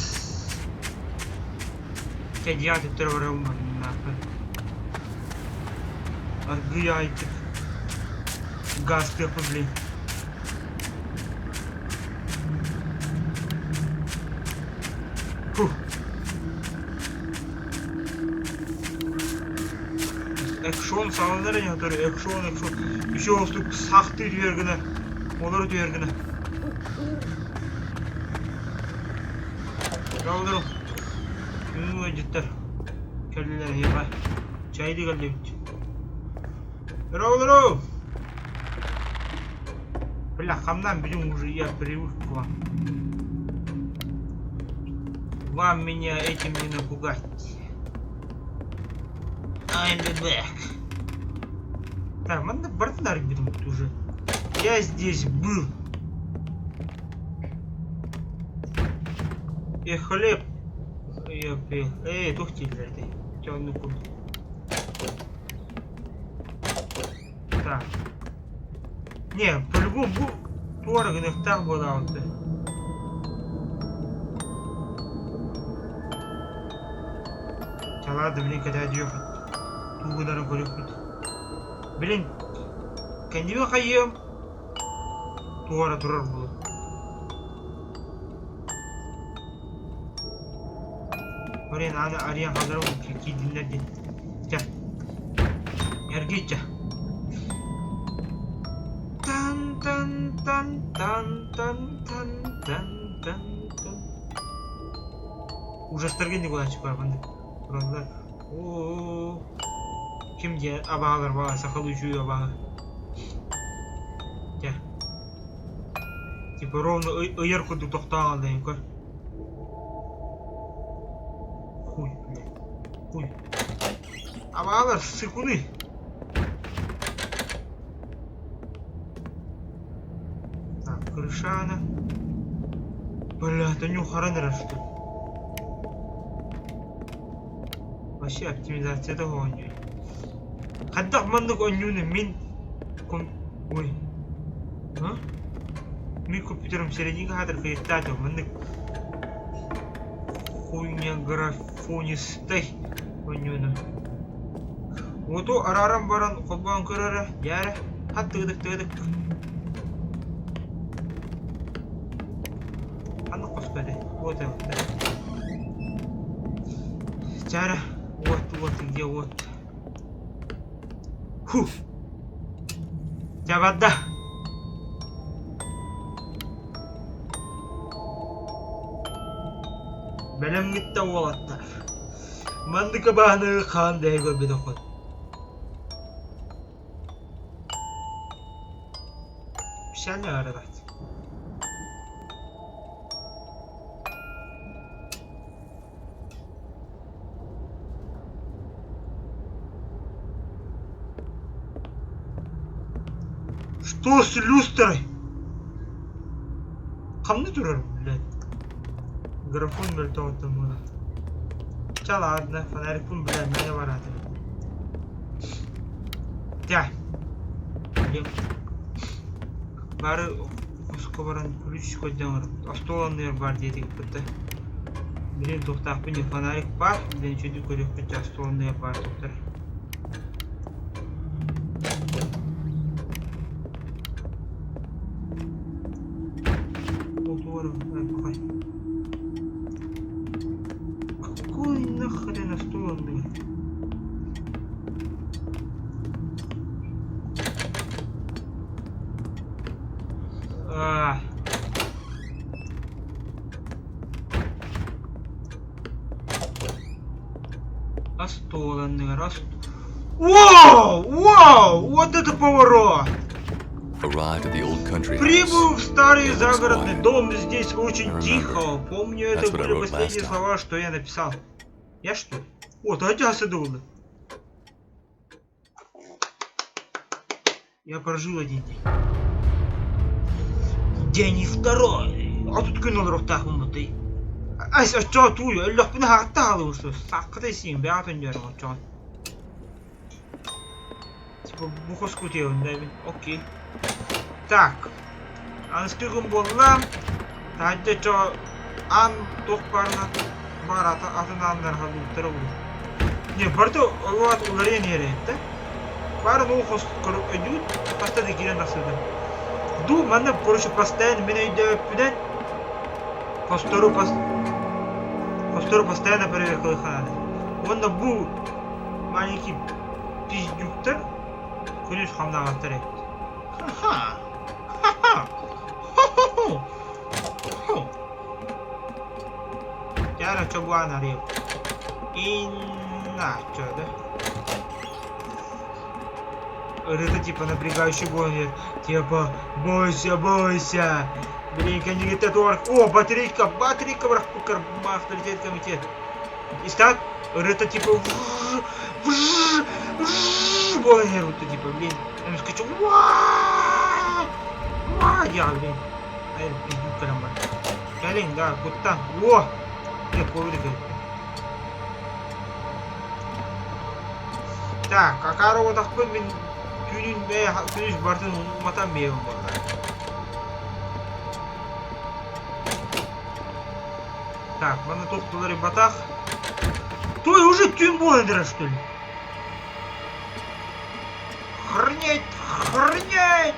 Кадьяты травма нахуй. Отгуяйте. Газ тихо, блин. Фух. Экшон салындар ене, экшон. Еще остук сақты түйергіні. Олар түйергіні. Жалдырым. Үйің өйдеттер. Кәлілер ебай. Чайды кәлді бітті. Жалдырым. Бля, хамнам білім уже я привык к вам. Вам меня этим не напугать. I'm back. Так, манда бардынар бітім уже. Я здесь был. И хлеб я пил. Эй, тухтилерди. Темный куб. Так. Не, по-любому был творог так была вот. Ладно, блин, когда ехать. Туго дорогу ехать. Блин, кандиме хайем. Туара турар было. Блин, ана ариан хазару кидинлерди. Тя. Эргича. Тан тан тан тан тан тан тан тан тан. Уже стергенди куда чипар банды. О, kimge abağlar var, sakal uçuyor abağı. Gel. Типа ровно ıyır kudu toqtan aldayım kör. Хуй, блядь. Хуй. Абağlar sıkını. Так, крыша она. Бля, это нюхаранера что ли? Вообще оптимизация этого оню. Хаддах мандык онюны мен ой. А? Мен компьютером серединка хатыр кайттатым мандык хуйня графонистай онюны. Ото арарам баран колбан көрөрө яра хаттыгыдык. Аны коспеди. Вот это. Чара. Вот, где вот. Фу. Я вода. Белем гитте олаттар. Мандыка баны кандай көбүдө кой. Пишаны арабат. Что с люстрой? Камны турар, блядь. Графон мелтон там было. Ча ладно, фонарик пун, блядь, меня вораты. Тя. Блин. Бары кускобаран ключ койдаңыр. Астоланыр бар дедик бітті. Блин, тоқтақ пен фонарик бар. Блин, чөді көрек бітті астоланыр бар тоқтар. Какой нахрен астоланыр? Вау! Вот это поворот! Arrived at the old country house. Прибыл в старый It was загородный quiet. дом, здесь очень I remember. тихо. Помню, это That's what I были wrote последние last time. слова, что я написал. Я что? Вот, Атяса Дулда. Я прожил один день. День и второй. А тут кинул рухтах муты. Ай, а что твою? Лёг на хаталу, что? Сакты сим, бятон дерма, чё? Типа бухоску делаем, да? Окей. Так. Анскигум боллам. Тадде чо ан тухпарна барата атынандар халу тырылу. Не, барто олуат уларен еретті. Бары ну хос көріп өдуд, пастады кирен асыды. Ду, манда поручу постоянно меня идея пиден. Постору постоянно проверкал ханады. Онда бу маленький пиздюктер күнүс хамдагаттар етті. Ха-ха. Ха-ха. Хо-хо. Яра чо буана реп. Иначе, да? Это типа напрягающий гонит. Типа, бойся. Блин, кандидатур. О, батарейка, брахпукар, авторитет комитет. И так, это типа... Гонит, вот типа, блин. Я скачу. gelin. Hayır, biz bu kadar var. Gelin daha kuttan. Wow. Ne kovduk ya. Так, какая вот такой мен тюнин бе тюниш бартын уматан бе он бар. Так, мана тоқтолары батақ. Той уже тюн болдыра что ли? Хрнеть, хрнеть.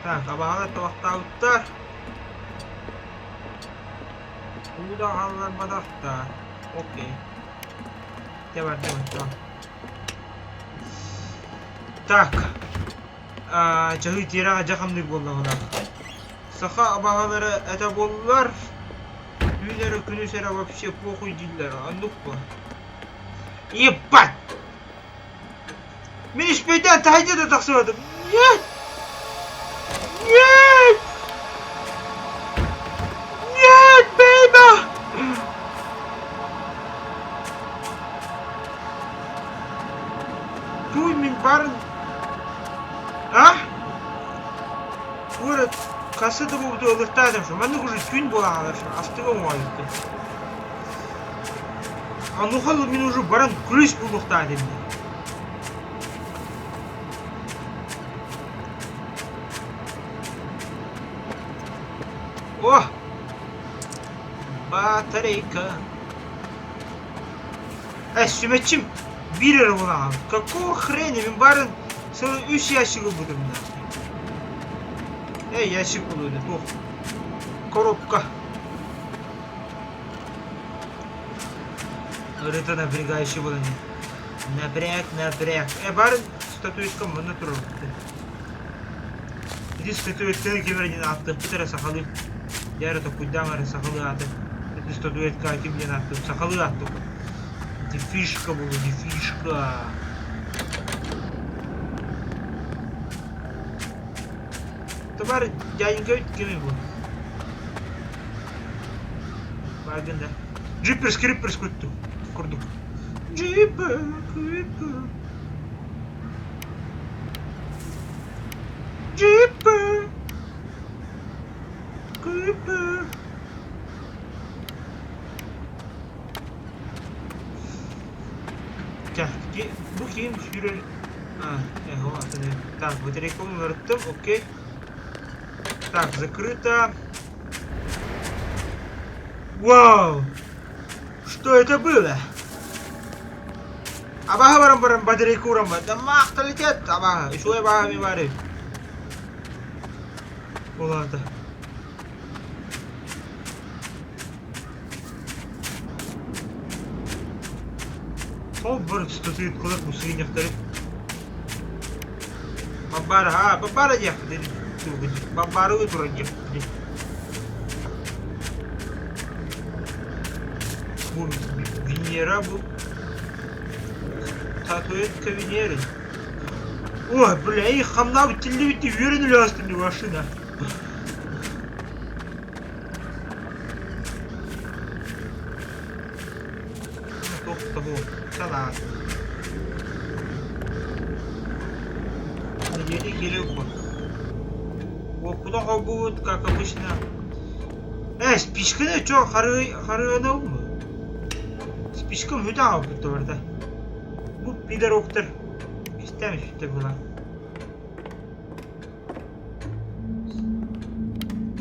Так, абағалы табақтауыттар. Уда қалалар батақта. Окей. Давай, давай. Так. Жағы тираға жақамдық болды ғана. Саха абағалары әті болдылар. Үйлері күнісері вообще похуй дейділер. Андық ба? Ебать! Мен ішпейден тайда да тақсывадым. Нет! Нет! Нет, бейба! Туй мен барын... А? Көрі қасыды бұлды ұлықтадым шу. Мәнді күрі түйін бола қалар шу. Астығы оңайыпты. Анухалы мен уже баран күрес бұлықтадым. О! Батарейка. Sümetçim bir ara buna abi. Какого хрена мен барын sonra 3 ящығы будым да. Ящик бұл өді. Тоқ. Коробка. Рыта напрягающий бұл өне. Напряг. Барын статуеткам мұны тұрыр. Иди статуетканы кемерден атты. Бұтара сақалы. Ярыта кудамары сақалы аты. Иди статуетка кемден атты. Сақалы атты. Дефишка была, дефишка. Товар дяденька кем был? Вагонда. Джипперс, крипперс кутту. Курдук. Джиппер, криппер. Джиппер. Криппер. Так, bu kim? Şuraya... Так, батарейку нарыттым, окей. Так, закрыто. Вау! Что это было? Абага барам батарейку рама. Да махта летит, абага. И что я бага ми варит? Ладно. Сол бір статует қылық мұсығын ектіріп. Баббары дияқты деді. Баббары өтірін деді. Бұл Венера бұл. Статуетка Венеры. Ой, бля, и хамна бы телевидите вернули остальные машина. Того. Салат. Еле вот. Вот куда будет, как обычно. Спичка что, харыгана умы? Спичка müda будет orada. Bu pidoroktur. İstemiş işte buna.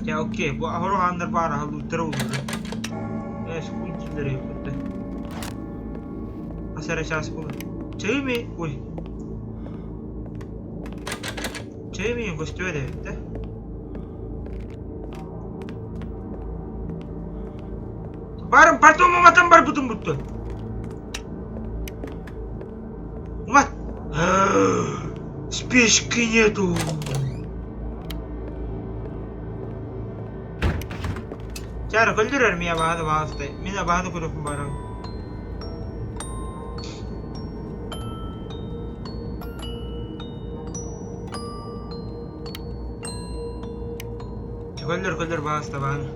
Ya okey, bu ahorohanlar bana halutları olur. Скунтилері yapıldı. Asar aşağısı bulur. Çayı mı? Uy. Çayı mı? Gösteriyor da. Барым потом уматам бар бутун бутtu. Умат. Спички нету. Чара көлдөрөр мия бааны баасты. Мен бааны көрөкүм барам. Көлдөр баасты бааны.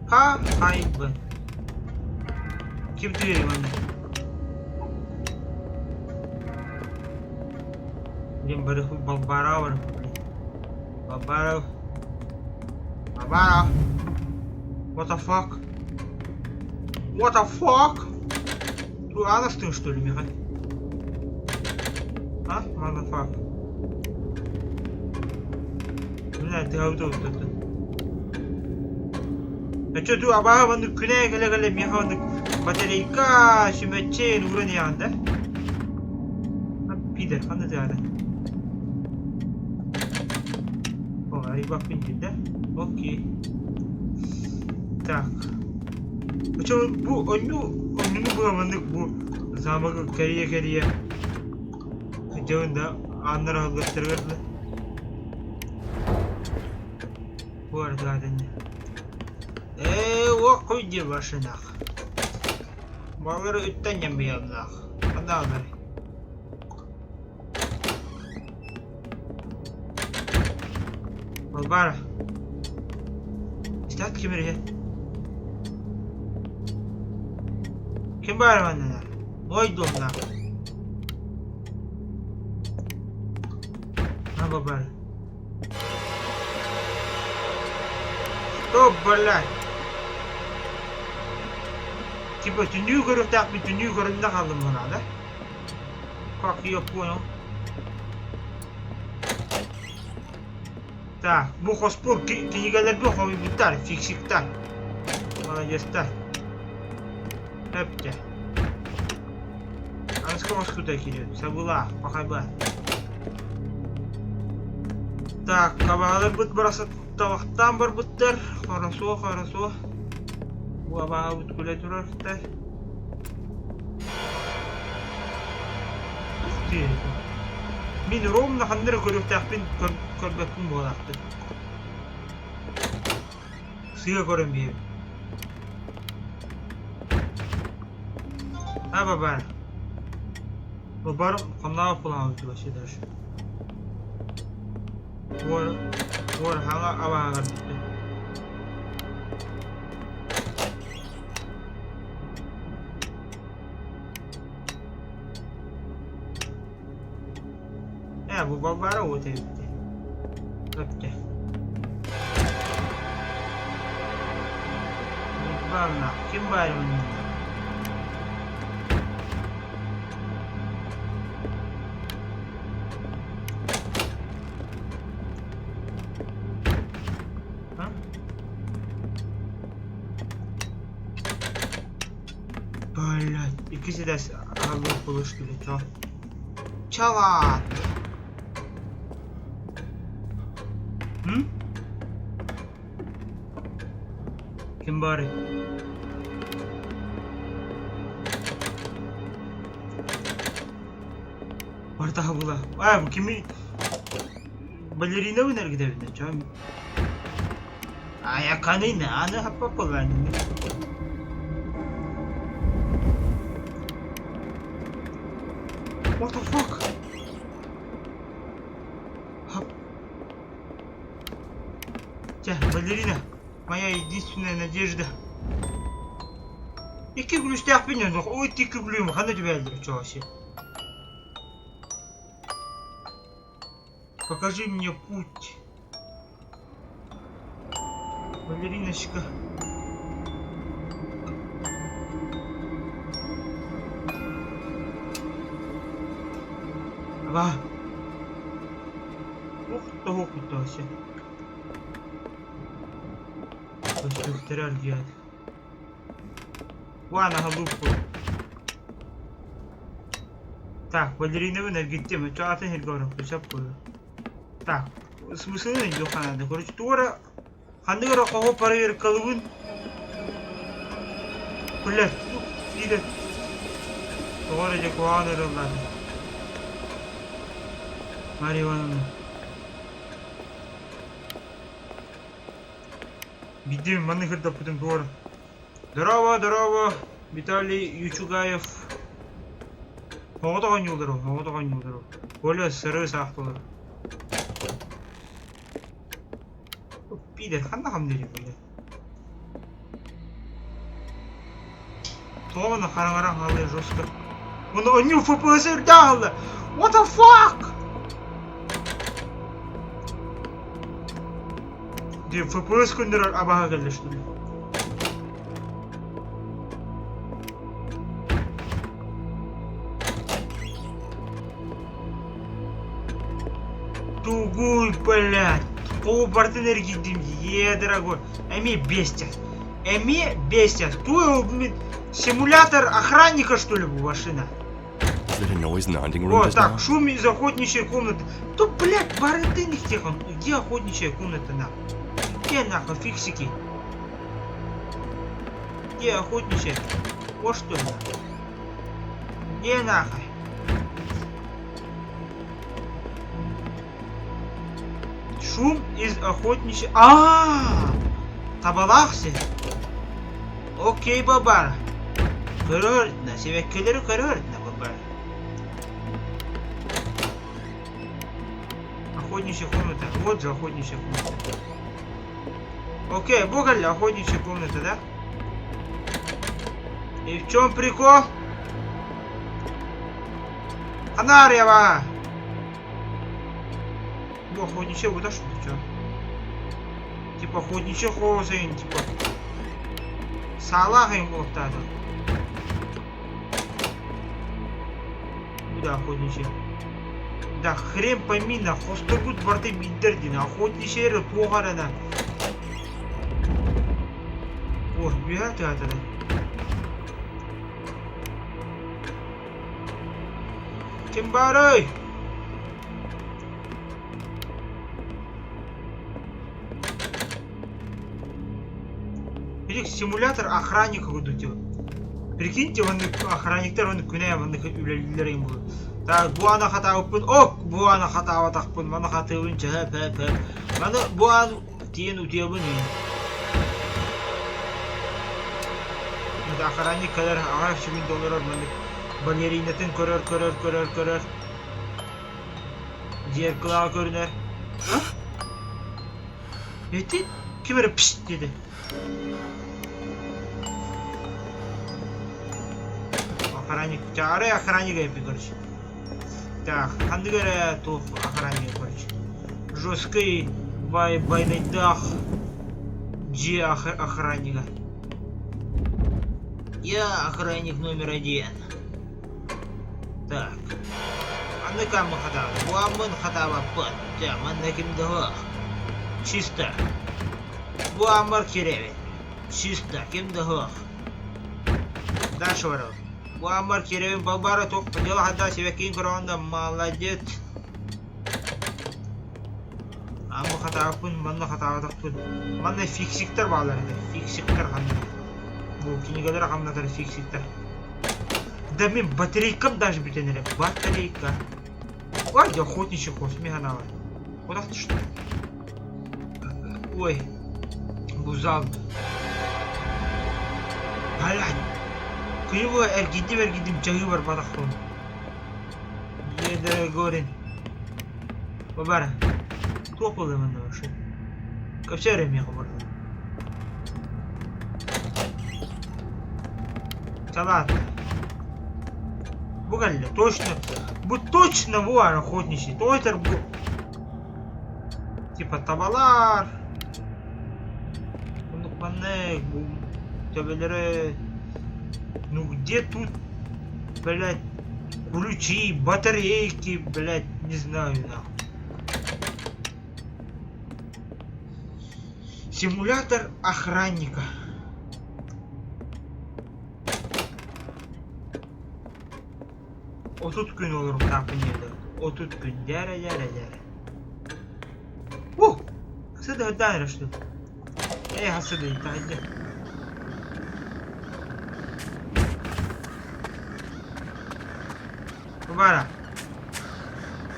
Ha hayvan. Kim diyor bana? Yang baru Barbara var. Barbara. Barbara. What the fuck? What the fuck? Ты анастын, что ли, Михаил? А? Motherfucker. Блядь, ты аутоут это. А чё ты абааванды күнэ келе Михаилды батарейка шүмэтчен урын янда? Пидор, қандай зады? О, рибак пинчит, да? Окей. Так. Почему bu önünü bulamadık bu zamanı kariye videonda anlara gösterirdi. Bu arada ne? O koydu başına. Baları ütten yemeyenler. Anlar. Barbara. İşte kimleri? Kim var bana? Oydu onlar. Ha Barbara. Стоп, блядь! Типа тюню гору так ми тюню гору на халым мына, да? Как я понял. Так, bu hospor kinigalar bu hobi bitar, fiksiktar. Молодец-tar. Öpte. Анска москута келеді, сабыла, пахайба. Так, кабағалар бұт барасы табақтан бар бұттар. Хорошо. Bu abağa бұт көле тұрар тұтар. Мен ровно қандыры көріктақпен көрбекпін болақты. Сыға көрім бейім. Ha baba. Babarım kamla falan oldu başı der. Var hanga ava gardı. Ya bu babara o tepti. Öpte. Bana kim var onun? Блядь, ikisi de ağırlığı buluşturuyor. Çalat. Hı? Kim bari? Var daha bula. Aa bu kimi? Balerina oynar gidebilir canım. Ayakanı ne? Anı happa kullanıyor. What the fuck? Hop. Балерина, моя единственная надежда. İki gülüşte yapmıyorsun. O iki gülüyorum. Hani düveldir çoğu şey. Покажи мне путь. Балериночка. Ага. Ух ты, вообще. Gösterer geldi. Vana haluppu. Так, балерина вынер gitti. Что атын хергором пешапку. Так, смысл не доханады. Короче, тура хандыгара кого парыр калыбын. Блять, иде. Тура же куаныр олады. Мария Ивановна. Видим, манныхыр да путем тура. Здорово, Виталий Ючугаев. Оғытаған юлдыру. Оля сыры сақтылыр. Пидер, қанда қам деді бөлі. Тоғаны қараңаран қалай жосты. Оны өню FPS үрдағылы. What the fuck? Де FPS күндер абаға келді что ли? Тугуй, блядь. Кого партнер гидим, дорогой. Эми бестия. Тут симулятор охранника, что ли, машина? Is that a noise in the hunting room Вот just так, now? шум из охотничьей комнаты. То, блядь, барытынных тех он. Где охотничья комната, нахуй? Где, нахуй, фиксики? Где охотничья? Вот что, нахуй. Где, нахуй? Шум из охотничьей... Табалахсы. Окей, бабар. Көрөртна, себеккелери көрөртна, бабар. Охотничья комната. Вот же охотничья комната. Окей, бугали охотничья комната, да? И в чем прикол? Ханарьева! Ну, охотничья, вот что ли, чё? Типа охотничья хозяин, типа... Салах им вот так. Куда охотничья? Да хрен пойми, на хостогут барты биддердин, охотничья тугарана. О, бегать это, да? Kim бар ой? Или симулятор охранника будут. Прикиньте, он охранниктер, он күнә, он үлелерин булды. Так, бу ана хата упын. Ок, бу ана хата атакпын. Мана хатыбын жаап. Мана бу ан тиен утебын. Мына охранник кадер $1000 мана балеринатын көрөр. Зеркала көрүнөр. Эти кимер пшт деди. Охранник, чары охранника я короче. Так, андыгара тух охранник, короче. Жесткий байный дах. Где охранника? Я охранник номер 1. Так. Андыкам хатава. Буамын хатава пот. Да, мандаким дага. Чисто. Буамар керевит. Чисто. Ким дага. Дальше ворот. Буамар керевит бабара ток. Подела хата себя кин гронда. Молодец. Амма хатава пун. Манна хатава так пун. Манна фиксиктер балар. Фиксиктер ханна. Бу книгалар хамнатар фиксиктер. Да мен батарейкам даже битенерек. Батарейка. Ой, я охотничий хвост, меганава. Куда ты что? Ой. Бузал. Блядь. Криво эргидим чаги бар батахтон. Едere горин. Бабара. Топлы мында вообще. Капчаре мне хабар. Салат. Бугалли, точно. Будь точно вор охотничий. Тойтер бу. Типа табалар. Манек, табелеры. Ну где тут, блядь, ключи, батарейки, блядь, не знаю, нахуй. Симулятор охранника. Отут күн olurum tapınıydı. Отут күн. Дәрі. О! Сюда дайра что? Сюда и тайди. Бара.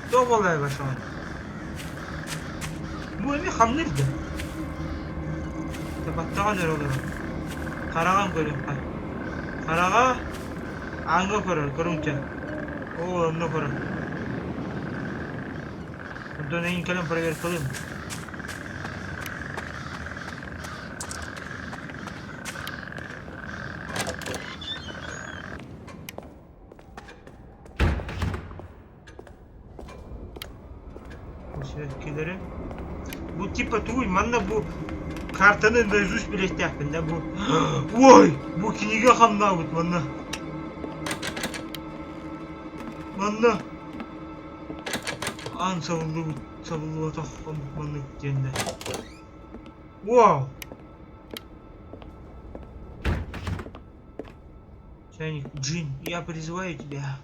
Кто болай башан? Bu эми хамнырды. Табаттаган өр олар. Караган көрүм. Карага аңга көрүмчө. О, ну пора. Да на инкалем проверь колым. Келері. Бұл типа туй, манна бұл картаны наизусть білестәппін, да бұл. Ой, бұл книга қамна бұд, манна. Манна. Ан савылды бұд, савылды атақ манна күттенді. Вау. Чайник, Джин, я призываю тебя.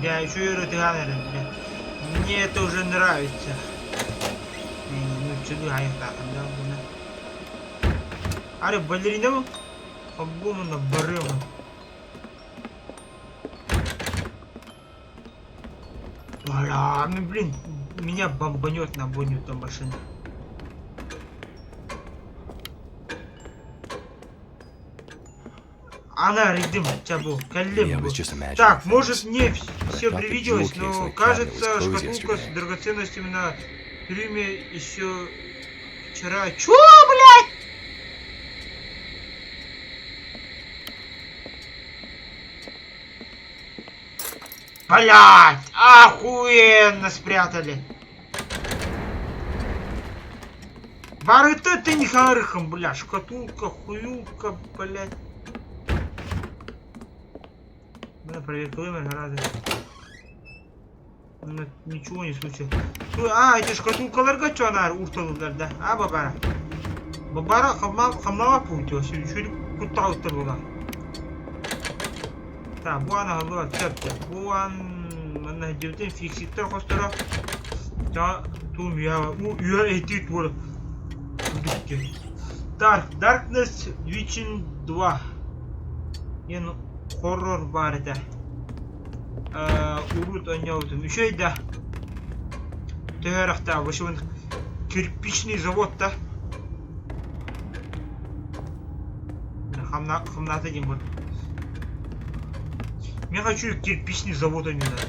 Я еще и ротиганер, бля. Мне это уже нравится. Ну, чудо, а я так, да, бля. Аре, балерина, по-моему, на барыма. Бля, ну, блин, меня бомбанет на боню там машина. Она, рядом, чабу, коллем. Так, может мне все привиделось, но кажется, шкатулка с драгоценностями на трюме еще вчера. Чё, блядь? Блядь, охуенно спрятали. Барыта ты не харыхом, бля, шкатулка, хуюлка, блядь. Надо проверить камеры гораздо. Ничего не случилось. А, эти шкатулкаларга что она урталыдар, да? А, бабара? Бабара хамнава путила, еще кутта урталыла. Так, буана галыла, тепте. Буан... Мана девтен фикситтер хостера. Да, тум я... Я этит вот. Darkness Witching 2. Yani horror var da. Урут оняутым. Еще и да. Тырахта, вышел кирпичный завод, да? Хамната не будет. Я хочу кирпичный завод, а не надо.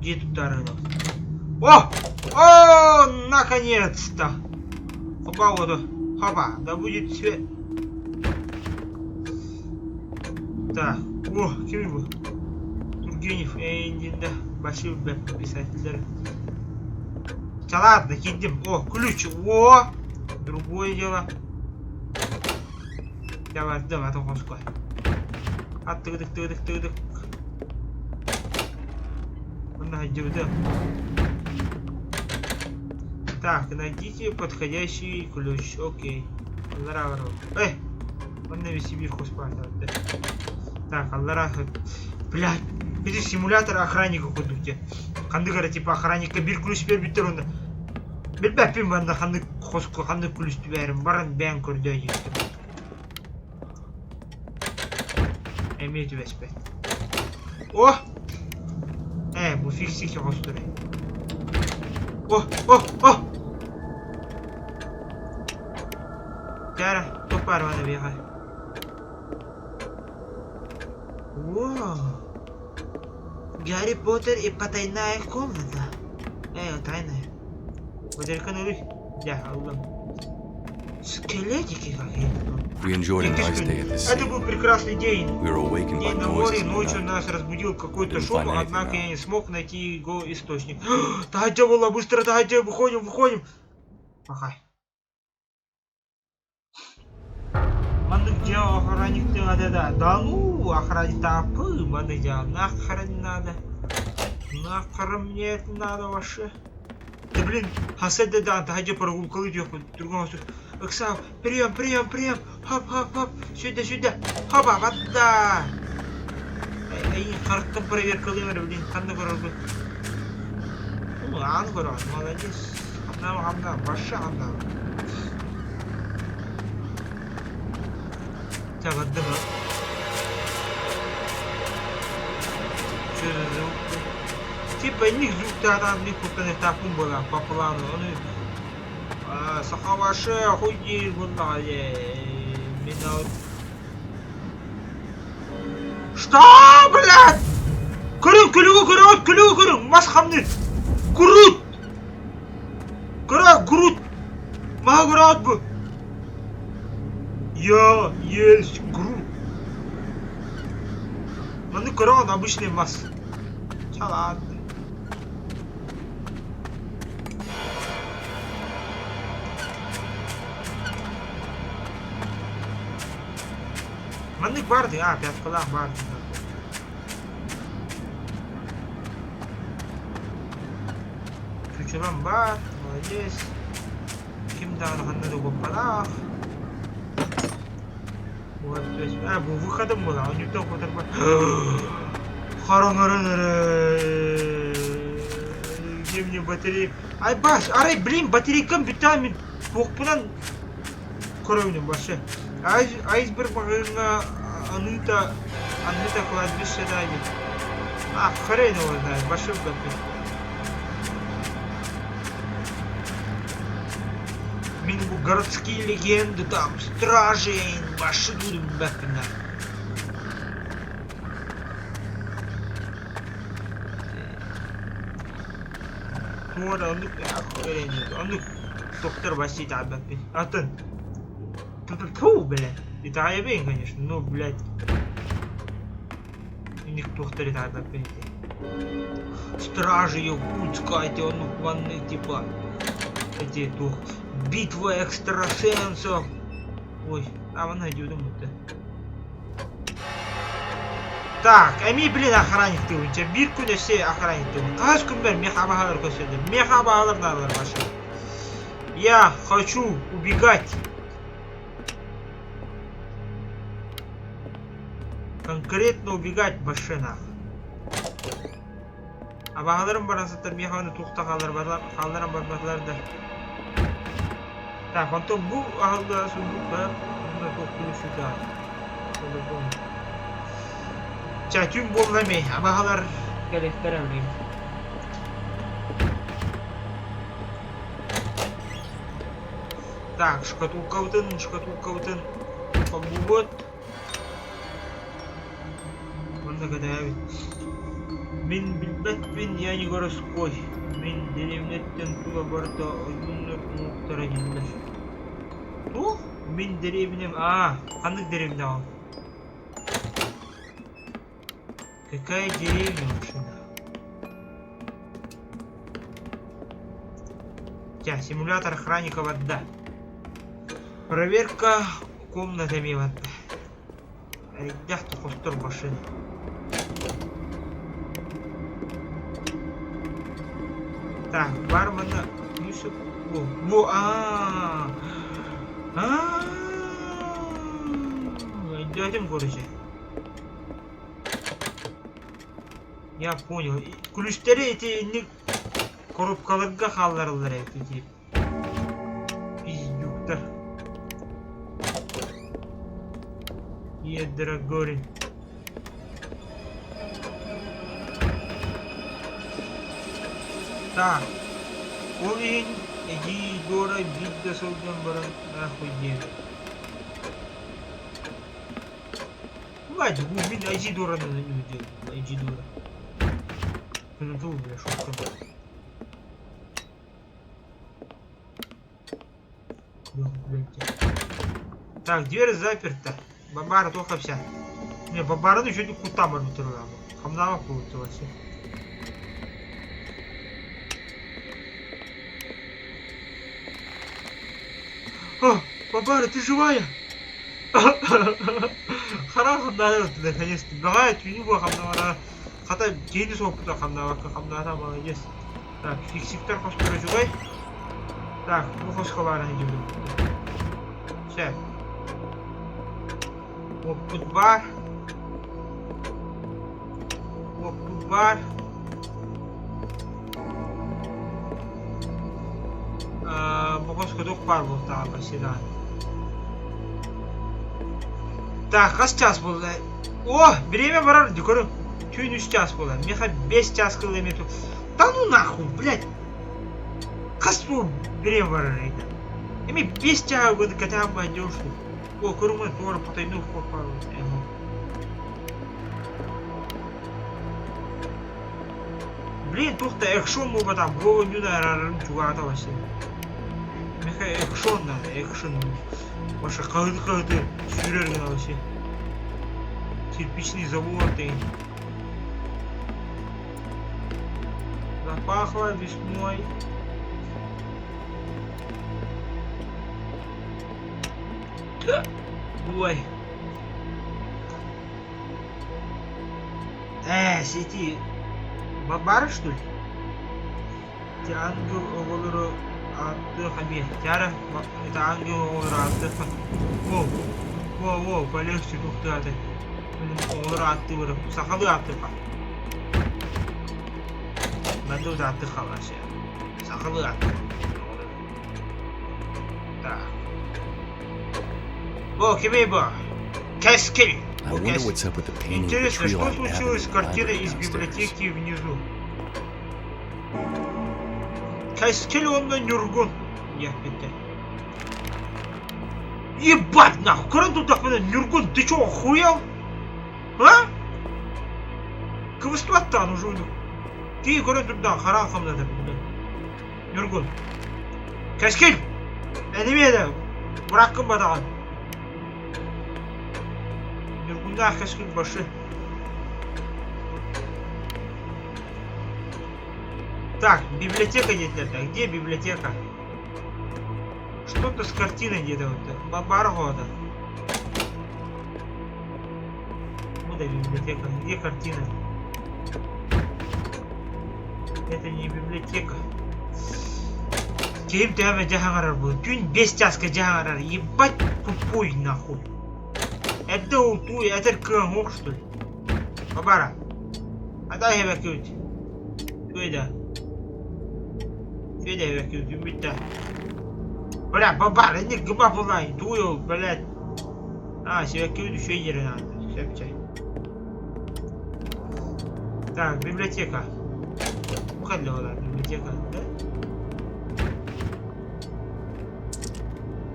Где тут тарелок? О! О! Наконец-то! Хопа, вот. Хопа, да будет свет. Так, о, кем был? Тургенев, да, большой писатель. Да ладно, едем. О, ключ, о! Другое дело. Давай, давай, а то хонской. А тыдык. Найдем, да. Так, найдите подходящий ключ. Окей. Здорово. Он на весь Сибирь хоспартал. Так, Аллара. Блядь. Это симулятор охранника ходуте. Хандыгара типа охранника бир ключ бербиттер онда. Билбеппин банда хандык хоско хандык ключ берим. Барын бен көрдөй. Эмети веспе. О! Bu fixik hostere. Oh! Cara, topar bana bir hal. Wow. Гарри Поттер и потайная комната. Тайная. Потерканули. Да, Аллах. Скелетики какие-то. We enjoyed a nice day at the sea. Это был прекрасный день. We were awakened by День на море, noises in the ночью night. нас разбудил какой-то Didn't шум, find anything однако я out. не смог найти его источник. Дайте, Вала, быстро дайте, выходим. Махай. Маны где охранник ты надо, да? Да ну, охранник тапы, маны где, нахрен надо. Нахрен мне это надо вообще. Да блин, Хаседе да, дайте прогулку идёт по другому сторону. Оксав, прием. Хоп. Сюда. Хопа, вода. Эй, характер проверка лимера, блин, ханна город. Ну, ангора, молодец. Хамна, ваша хамна. Так, отдыха. Что за звук? Типа них звук тогда них куда-то тапун была по плану. Сахаваше, хуй бунда, меня... Что, блядь? Курю, масхамны! Грудь! Маград бы! Я есть грудь! Аны көрөңөн обычный мас. Чалаад. Мандык барды, пяткалак барды. Чучурам бар, молодец. Кимді анығында да көппалақ. Вот, то есть, бұл выходым бұл, он не только отырба. Где мне батарея? Ай, баш, арай, блин, батарейкам бітамин тоқпынан көрөөнүм башы. Айсберг бағына аныта кладбище дайди. Хрен его знает, башы бәпі. Мен бұл городские легенды, там, стражей, башы дудым бәпіна. Туора, ондық доктор бассейт аббаппин. Атын. Фу, блядь. Это аябейн, конечно, но, блядь. У них доктор это аббаппин. Стражи Якутска, эти, он, ванны, типа. Эти, дух. Битва экстрасенсов. Ой, вон найдем, думаю-то. Так, ами, блин, охранник ты, у тебя бирку на все охранник ты. Каш кумбер, меха багалар косяды. Меха багалар надо ваши. Я хочу убегать. Конкретно убегать машина. Багаларым барасаттар механы тухта қалдарым барбатларды. Так, антон бұл ағылда сұлдық бар. Мұнда тоқтылы сүйді ағыл. Чатюм болмай, абағалар кәлектер әмейм. Так, шкатулка утын. Побугот. Мұнда кәді Мен білбәтпен яни городской. Мен деревнеттен тула барда ойынлар мұқтара келдер. Тух? Мен деревнем... Қандық деревне ал? Какая деревня машина? Симулятор охранника вода. Проверка комнатами вода. Ребята, хостер машины. Так, бармена... Дядем короче. Я понял. Ключтери эти не коробкаларга халларлар эти. Пиздюктар. Дорогой. Так. Олин, иди, Дора, бить до солдат баран, нахуй девять. Ладно, убить, иди, Дора, надо не делать. Иди, Дора. Ну, тут, бля, шутка. Так, дверь заперта. Бабара только вся. Не, бабара еще не кута мармутировала. Хамнава получилась. Бабара, ты живая? Хорошо, наконец-то. Бегает, у него хамнава. Хотя деньги опыта хамнава молодец. Так, фиксиктор хоспиталь живой. Так, ну хосховара идем. Все. Вот тут бар. Вот тут бар. Богоскудок бар был там, оседан. Так, а сейчас был. О, время барар, декоры. Чуть не сейчас было. Меха без час километров. Да ну нахуй, блядь. Каспу время барар. Ими без тяга года когда мы идешь. О, курма тоже потайну в попал. Блин, тухта экшон му батам. Голову не ударарым чугата васи. Меха экшон надо, экшон. Ваша калды сюрерген васи. Кирпичный завод и Запахло весной. Ой. Сети. Бабар, что ли? Те ангел оголору атты хами. Тяра, это ангел оголору атты хами. Воу, полегче, ух ты, это. Оголору атты выры. Сахалы атты хами. Ben de o da attı kalan şey. Sakalı attı. Так. Во, kimi bu? Кескель. I wonder what's up with the painting of the Интересно, tree что line случилось с avenue картиной library из downstairs. библиотеки внизу? Кескель он на Нюргун. Я опять. Ебать нахуй! Когда тут так Нюргун? Ты чё, охуел? А? Квестуаттан уже у него. Кей көрі тұрдан қаран қамдады. Нұргүн. Кәскел! Әнемеді. Бұраққын бадаған. Нұргүнда кәскел башы. Так, библиотека детлерді. Где библиотека? Что-то с картиной где-то вот. Баргода. Вот и библиотека. Где картина? Это не библиотека. Кейм дәмі жағарар бұл. Түн 5 жасқа жағарар. Ебать тупой нахуй. Это ол туй, әтір көн оқ, что ли? Бабара. Адай хебе көт. Көйда. Көйда хебе көт. Үмітті. Бля, бабара, не гыба бұлай. Туй ол, блядь. Себе көт үшей дері надо. Сөпчай. Так, библиотека. Уходила библиотека, да?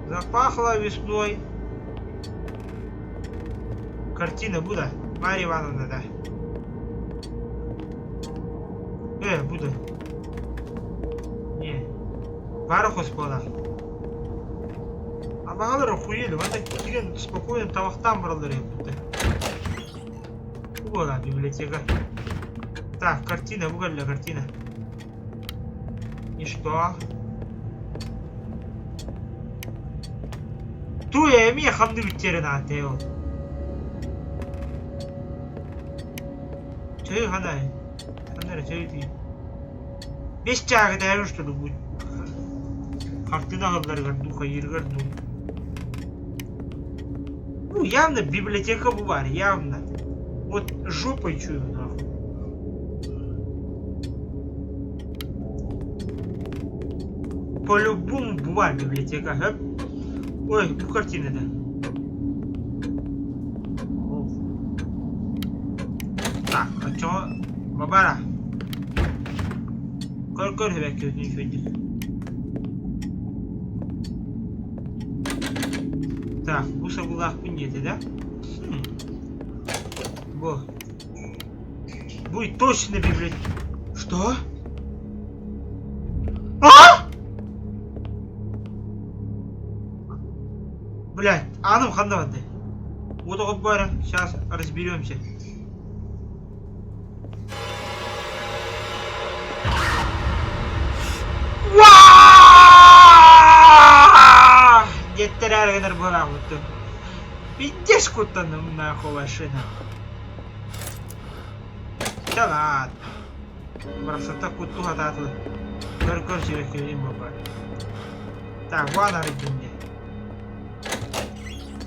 Запахло весной. Картина Будда. Марья Ивановна, да. Будда. Не. Барахос пола. А бағалар охуели. Ванда келген спокойно табақтан бұралдар епті. Была библиотека. Так, картина, угольная картина. И что? Туя, я хамды биттерина, Тео. Чего ханай? Ханай, чего ты? Без чага, да, что ли будет? Картина гадларга, духа, иргарду. Ну, явно библиотека бывает, явно. Вот жопой чую, нахуй. По-любому бывает библиотека, а? Ой, bu картина, да. Так, а чё? Бабара. Кор хебе көтүн шөйдүк. Так, bu сагулакпын деди, да? Будет точно библиотека. Что? Блять, анам хандавады. Вот так вот, сейчас разберемся. Деттерер генер была вот. Пиздец кутаным нахуй машина. Да ладно. Красота куту хататла. Только человек им баба. Так, ладно, ребятки.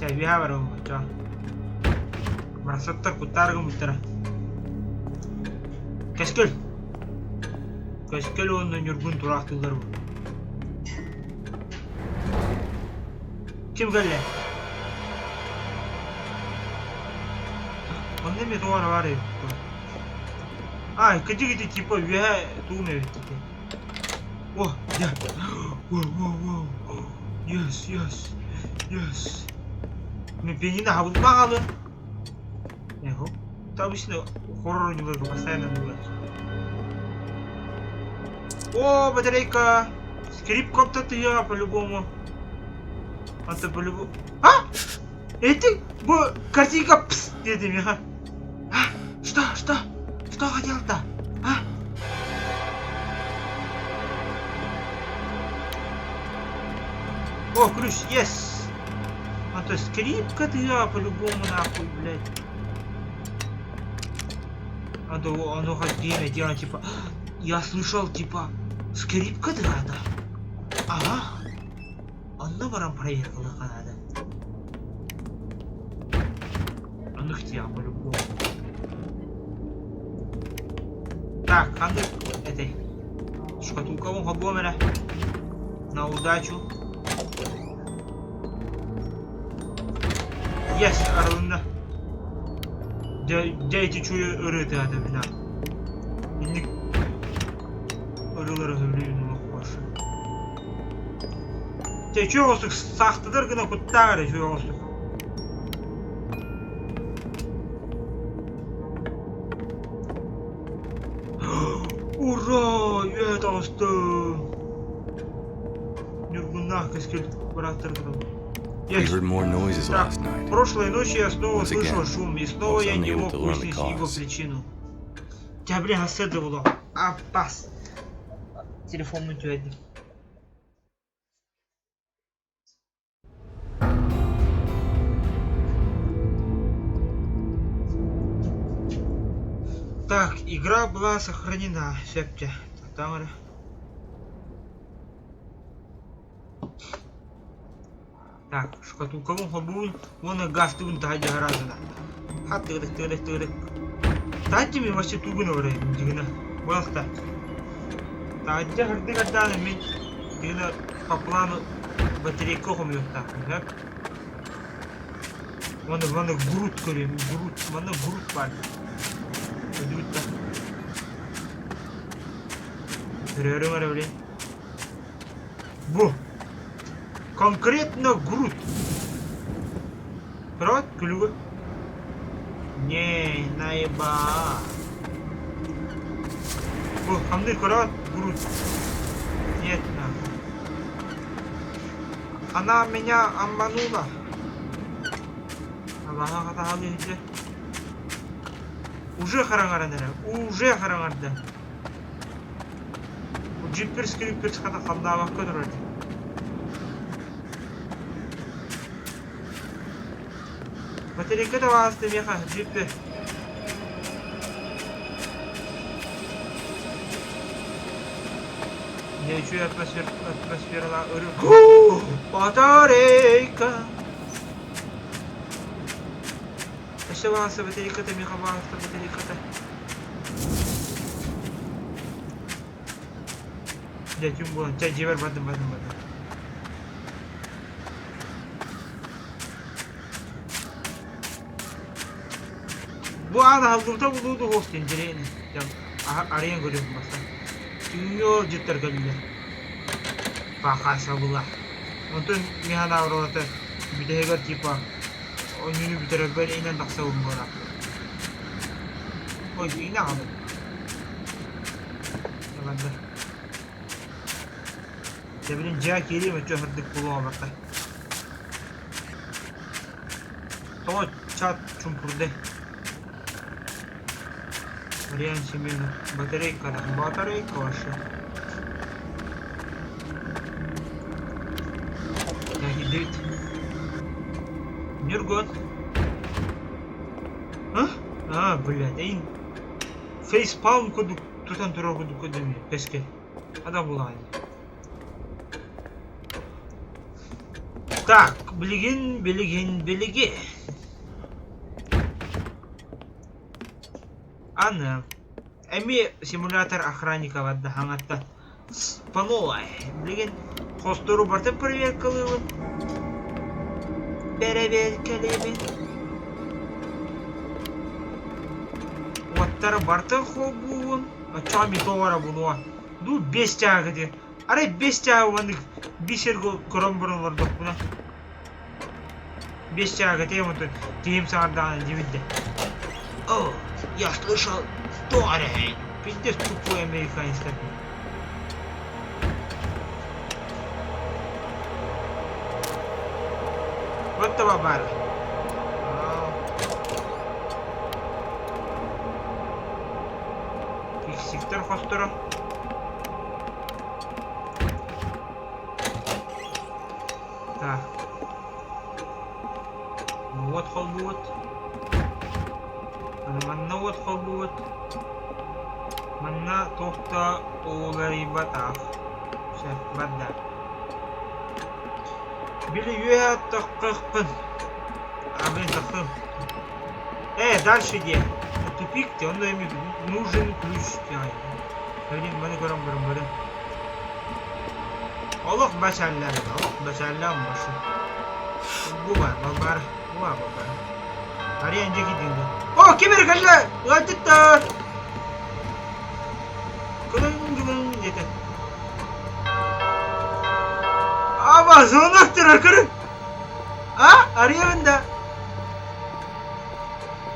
Так, виhavаром, чё? Красота кутаргам утра. Кескел. Кескел он на Нюргун турактылар. Kim geldi? Onda mi duvar var ya? Ay, gidi типа вя туне. Oh, ya. Wow. Yes. Мне пианино хавут багалы. Ехо. Обычно хоррор немного постоянно бывает. О, батарейка. Скрип комната я по-любому. Это по-любому. А? Это картинка пс, деди меня. А? Что хотел-то? А? О, ключ, yes! А то скрипка ты, по-любому нахуй, блядь. А то оно хоть время делать, типа... Я слышал, типа, скрипка ты надо. Ага. Он барам проехал, надо. А ну хотя, по-любому. Так, а ну, этой... Шкатулка вон гомера. На удачу. Yes, арылында. Дәйті чуя ұрыты адамына. Инник ұрылары өвлейін ұлық башы. Чуя ғостық сақтыдыр гына құттағыры чуя ғостық. Ура! Ет астым! Нюргуннах кескел бұраттыр гына. We heard more noises last night. Прошлой ночью я снова Once слышал again, шум, и снова I was я не unable мог to learn the выяснить его cause. причину. Тебя, бля, оседовало. Апас. Телефон на тебя. Так, игра была сохранена. Септя. Там. Так, шкатулковым хоббун, вон и газ тугун тахаджа харазана. Хат тыгдык. Тахаджа мен вообще тугун орай, дигина. Балахта. Тахаджа хардык адданы мен, дигина, по плану батарейка хом юхта. Вон груд көрем, вон груд бар. Өдүтта. Көрерің ара білен. Бу. Конкретно груд. Рот, клювы. Не, наеба. Бу, хамды крот, груд. Нет, нахуй. Она меня обманула. Аллаха хатахалы хиджи. Уже хараңарандара, уже хараңарда. Джиппер скрипперс хата хамдава көдөрөдү. Батарейка да васты меха, джиппер. Я чую атмосфера өрү. Батарейка. Еще васты батарейка-то меха васты батарейка-то. Ya cumbo, cek jiwer badem. Bu ana hazırda bulundu hostin direğini. Ya arayan görüyorum basa. Tüyo cidder geldi. Bakasa bula. Untuk mihan avrote bidegar tipa. Oyunu bitirer böyle inen taksa umbora. Oy inen alın. Yalandır. Я, блин, Джак Ирим, и чё, гордык пуловата. То чат чумпурды. Вариант семейный. Батарейка ваша. Я гидит. Нюргот. А, блядь, эйн. Фейспалм коду, тутан турогу кодами, песке. Ада булани. Так, билигин. Ана. Эми симулятор охранника вадда хангатта. Панулай. Билигин хостуру бартын проверкалывын. Переверкалывын. Оттары бартын хобуын. Ачами товара булуа. Ду 5 тяга де. Аре 5 тяга ванных бисерго коромбуралар докуна. 5 тяга темуту тем сардана дивидде. О, я слышал Торрейн. Пиздец тупой американец такой. Вот това бара. Сектор хостера. Так. Ну вот холбует. Манна вот холбует. Манна тохта олай батах. Все, бадда. Били юя тахкын. А блин, тахкын. Дальше иди. Тупик ты, он нужен ключ. Блин, бana görüm. Allah başarılar. Başı. Bu var. Araya önce gidiyordu. Oh, kimir kaçla. Latittar. Kırın yeter. Ama zonaktır kırın. Ария önde.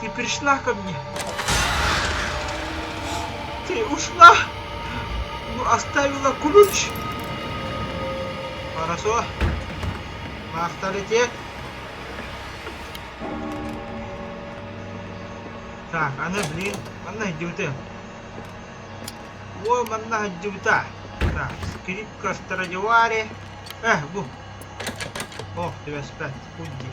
Ты пришла ко мне. Ты ушла. Ну, оставила ключ. Хорошо. Авторитет. Так, она, блин, она идет. О, она идет. Так, скрипка Страдивари. Бу. О, тебя спят. Уйди.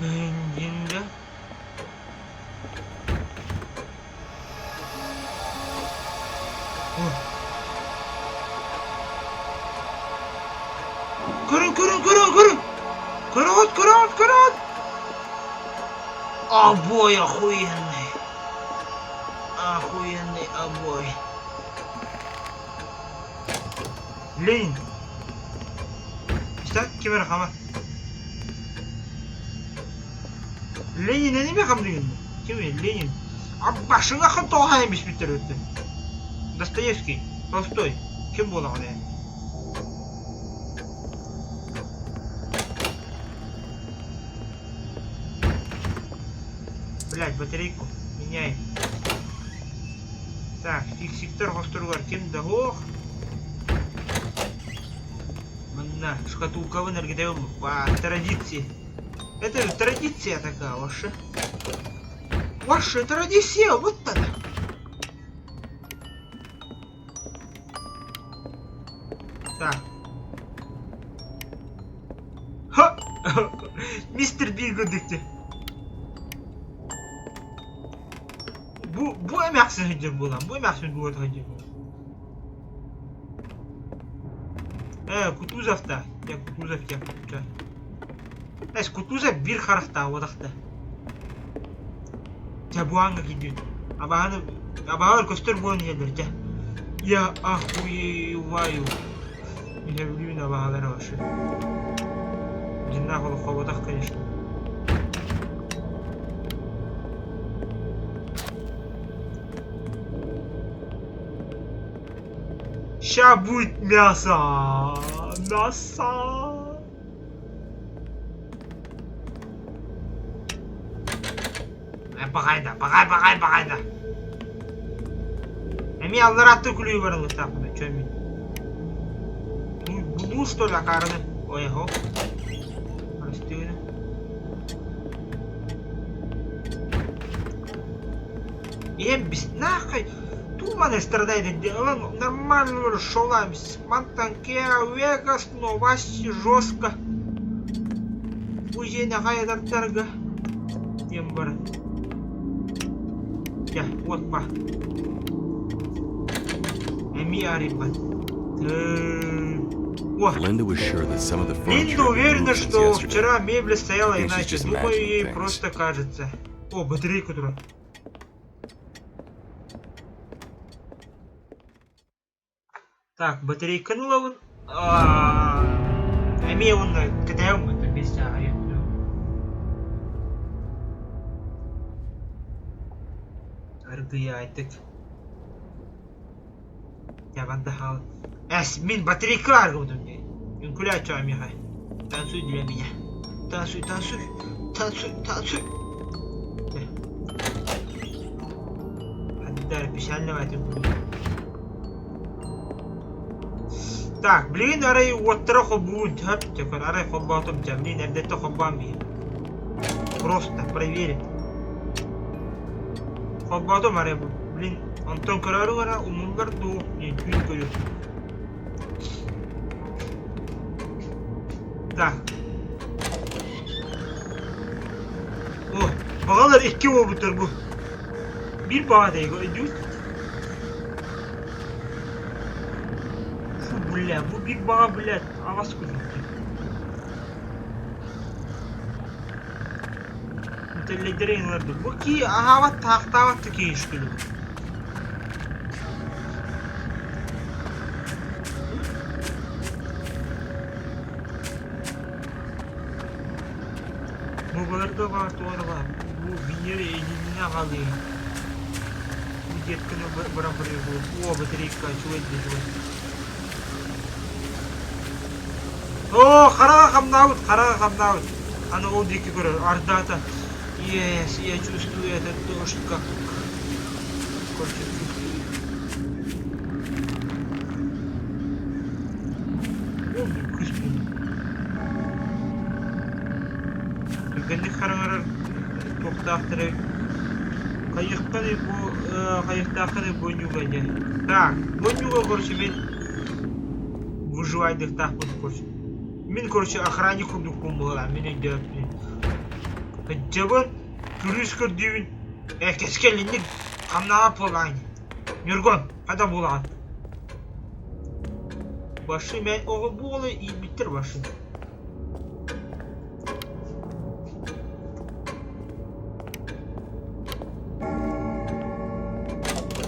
Enginde. Кырын. Кырын. Обой охуенный. Охуенный обой. Ленин. İşte kimin rakamı? Lenin'e ne rakam diyorsun? Kim Lenin? Abi başına kan tohaymış bir türlü. Dostoyevskiy, Tolstoy. Kim bu lan yani? Блять, батарейку меняем. Так, фиксиктор Гостургар, кем дагох? Манна, шкатулка энергии по традиции. Это же традиция такая ваша. Ваша традиция, вот она. Так. Ха! Мистер Бигодыкте. Bu emeksiz hıcır bu lan. Bu emeksiz bu hıcır bu. Kutuzov'da. Ya Kutuzov. Kutuzov bir harfta odakta. Ya bu hangi gidiyor? Abağır köstür bu onu yedir. Ya ahuyuvayı. Ne bileyim abağlara başı. Cennet olup havadak конечно. Ща будет мясо. Bagayda. Эми аллар атты күлүй барың тапны чөми. Bu что ли карны? Ой, хоп. Простыны. Без нахуй. Туманы страдает, делаем нормально шолаем с Монтанке, Вегас, но вообще жестко. Уже на хайдар-тарга. Тем бар. Я, вот ба. Эми арибан. Linda was sure that some of the furniture Линда had been уверена, moved since что yesterday. вчера мебель стояла Think she's иначе. just Думаю, imagining ей things. просто кажется. О, батарейка дура. Так, батарейка нула. Эми он катаем это вместе. Аргыя айтык. Я банда хал. Min батарейка аргудum. Гуляй чё, Миха. Танцуй для меня. Танцуй. Отдай, печально в этом. Так, блин, арай уоттара хоббуун тапчакар, арай хоббатом тя, блин, эрдетте хоббам бия. Просто проверить. Kolbado mare bu. Bilin Anton kararı var ha umurlar doğu. Yani gün koyuyor. Tak. Oh, bağlar iki obutur bu. Bir bağ değil, ediyor. Şu bulle, bu bir bağ bulle. Ağız kuzum. Telledere inlerdi. Bu ki hava tahtavat ki iş gülü. Bu kadar da var, doğru var. Bu bir yere eline kalıyor. Bu yetkini bırakıyor bu. O bateri kaçıyor ediyor. Oh, kara kamdavut. Ana o diki görür, ardata. Yes, я чувствую этот дождь как хочет чувствую. О, кыш bunu. Gönlü karanlar toktaqtırı. Kayıqtan bu kayıqtaqtırı бонюганя. Так, бонюга короче мен выживайдық так буду короче. Мен короче охранник курдук болмала, мен деп. Жабан turist gördüğün keskelinlik kannağa polayın. Yurgon, hadi bulan. Başı ben o bu olayı iyi bitir başı.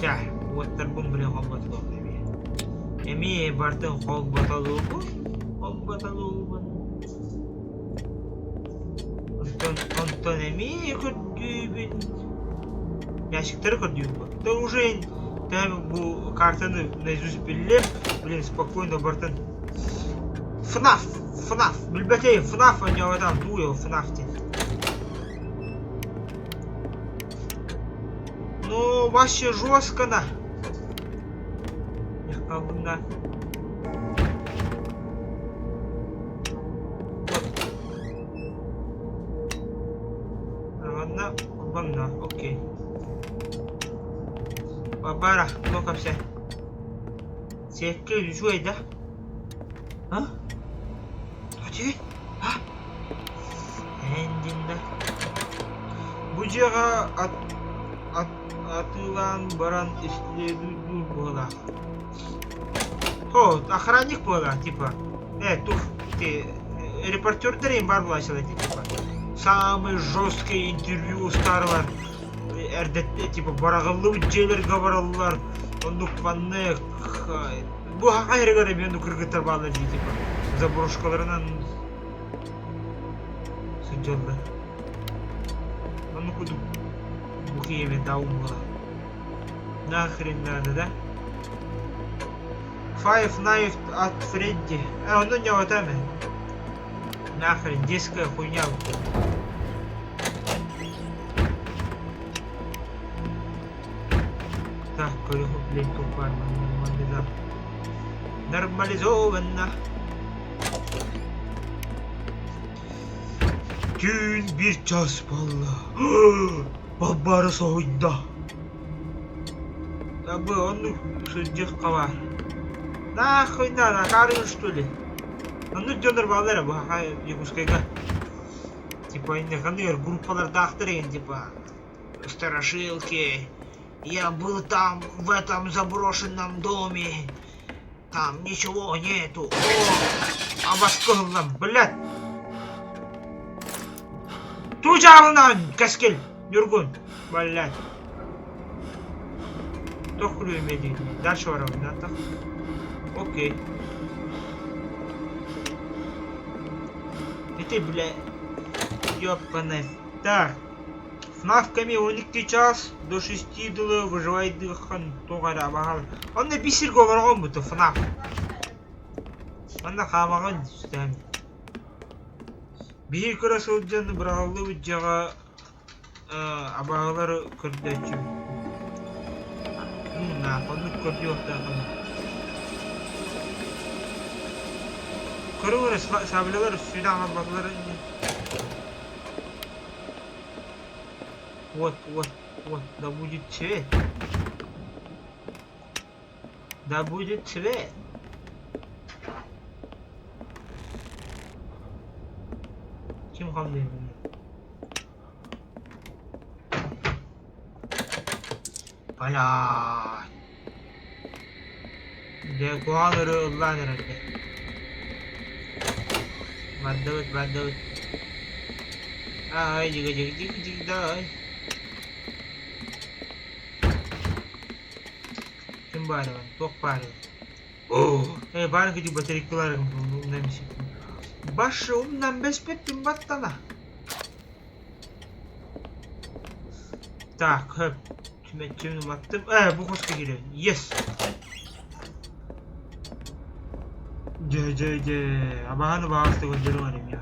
Ya, bu terbun bile kombatı da oluyor. Emi bartın kombatı bu. Kombatı bu. Антон еми көрдүбүн. Ящиктер көрдүбүн. Да уже там bu картаны наизусть билем, блин, спокойно бартын. FNAF, билбетей, FNAF не адам дуё, FNAF ден. Ну, вообще жестко на. Я қалдым да. Banna, okey. Babara, bakalım sen. Sekre düşüyor da. Ha? Hadi. Ha? Endinde. Bu cığa atılan baran işleri bola. Ho, охранник bola типа. Тух, ты репортердерин бар булашылы типа. Самый жесткий интервью старылар. Эрдетте типа барагылы үджелер габараллар. Ондук панны. Bu hayır göre bir kırgıtlar bağlı типа. Заброшкаларынан sıcaklı. Onu kudu. Bu kıyeme daum var. Nahrin надо, да? Five Nights at Freddy. Он не вот там. Нахрен, детская хуйня. Так, колесо, блин, тупая, нормализовано. Gün bir час valla. Babbarı soğuyda. Tabi onu sıcak kavar. Нахуй надо, карın что ли? Ну, дёнер баллера, bu якускайга. Типа, иногда группаларда ахтырын, типа, страшилки. Я был там, в этом заброшенном доме. Там ничего нету. О, обосколом, блядь. Тужалынан, каскель, Юргун, блядь. Тохлю меди. Дальше воровать, да, так? Окей. Ты, бля, ёбаный. Так. FNAF-ками 12 час до 6 дылы выживайдыхан тоғара бағалы. Онда бисіргі оларған бұты FNAF. Онда қамаған үстәм. Бейір көрі сылджаны бірағалы үджаға абағалары көрді әчім. Қонды көрді оқтағын. Көрі көрі сабылылар үстіне ағабағылары. Вот. Вот, да будет цвет. Да будет цвет. Kim kaldı? Bala. De kuanları Allah nerede? Bandut. Ay, jig day. Kim bari var? Tok bari. Oh, bari ki bateri kılarım bundan bir şey. Başı ondan besbettim battana. Так, tümetçimini battım. Bu koska giriyor. Yes. Ama hani bağırsa gönderemedim ya.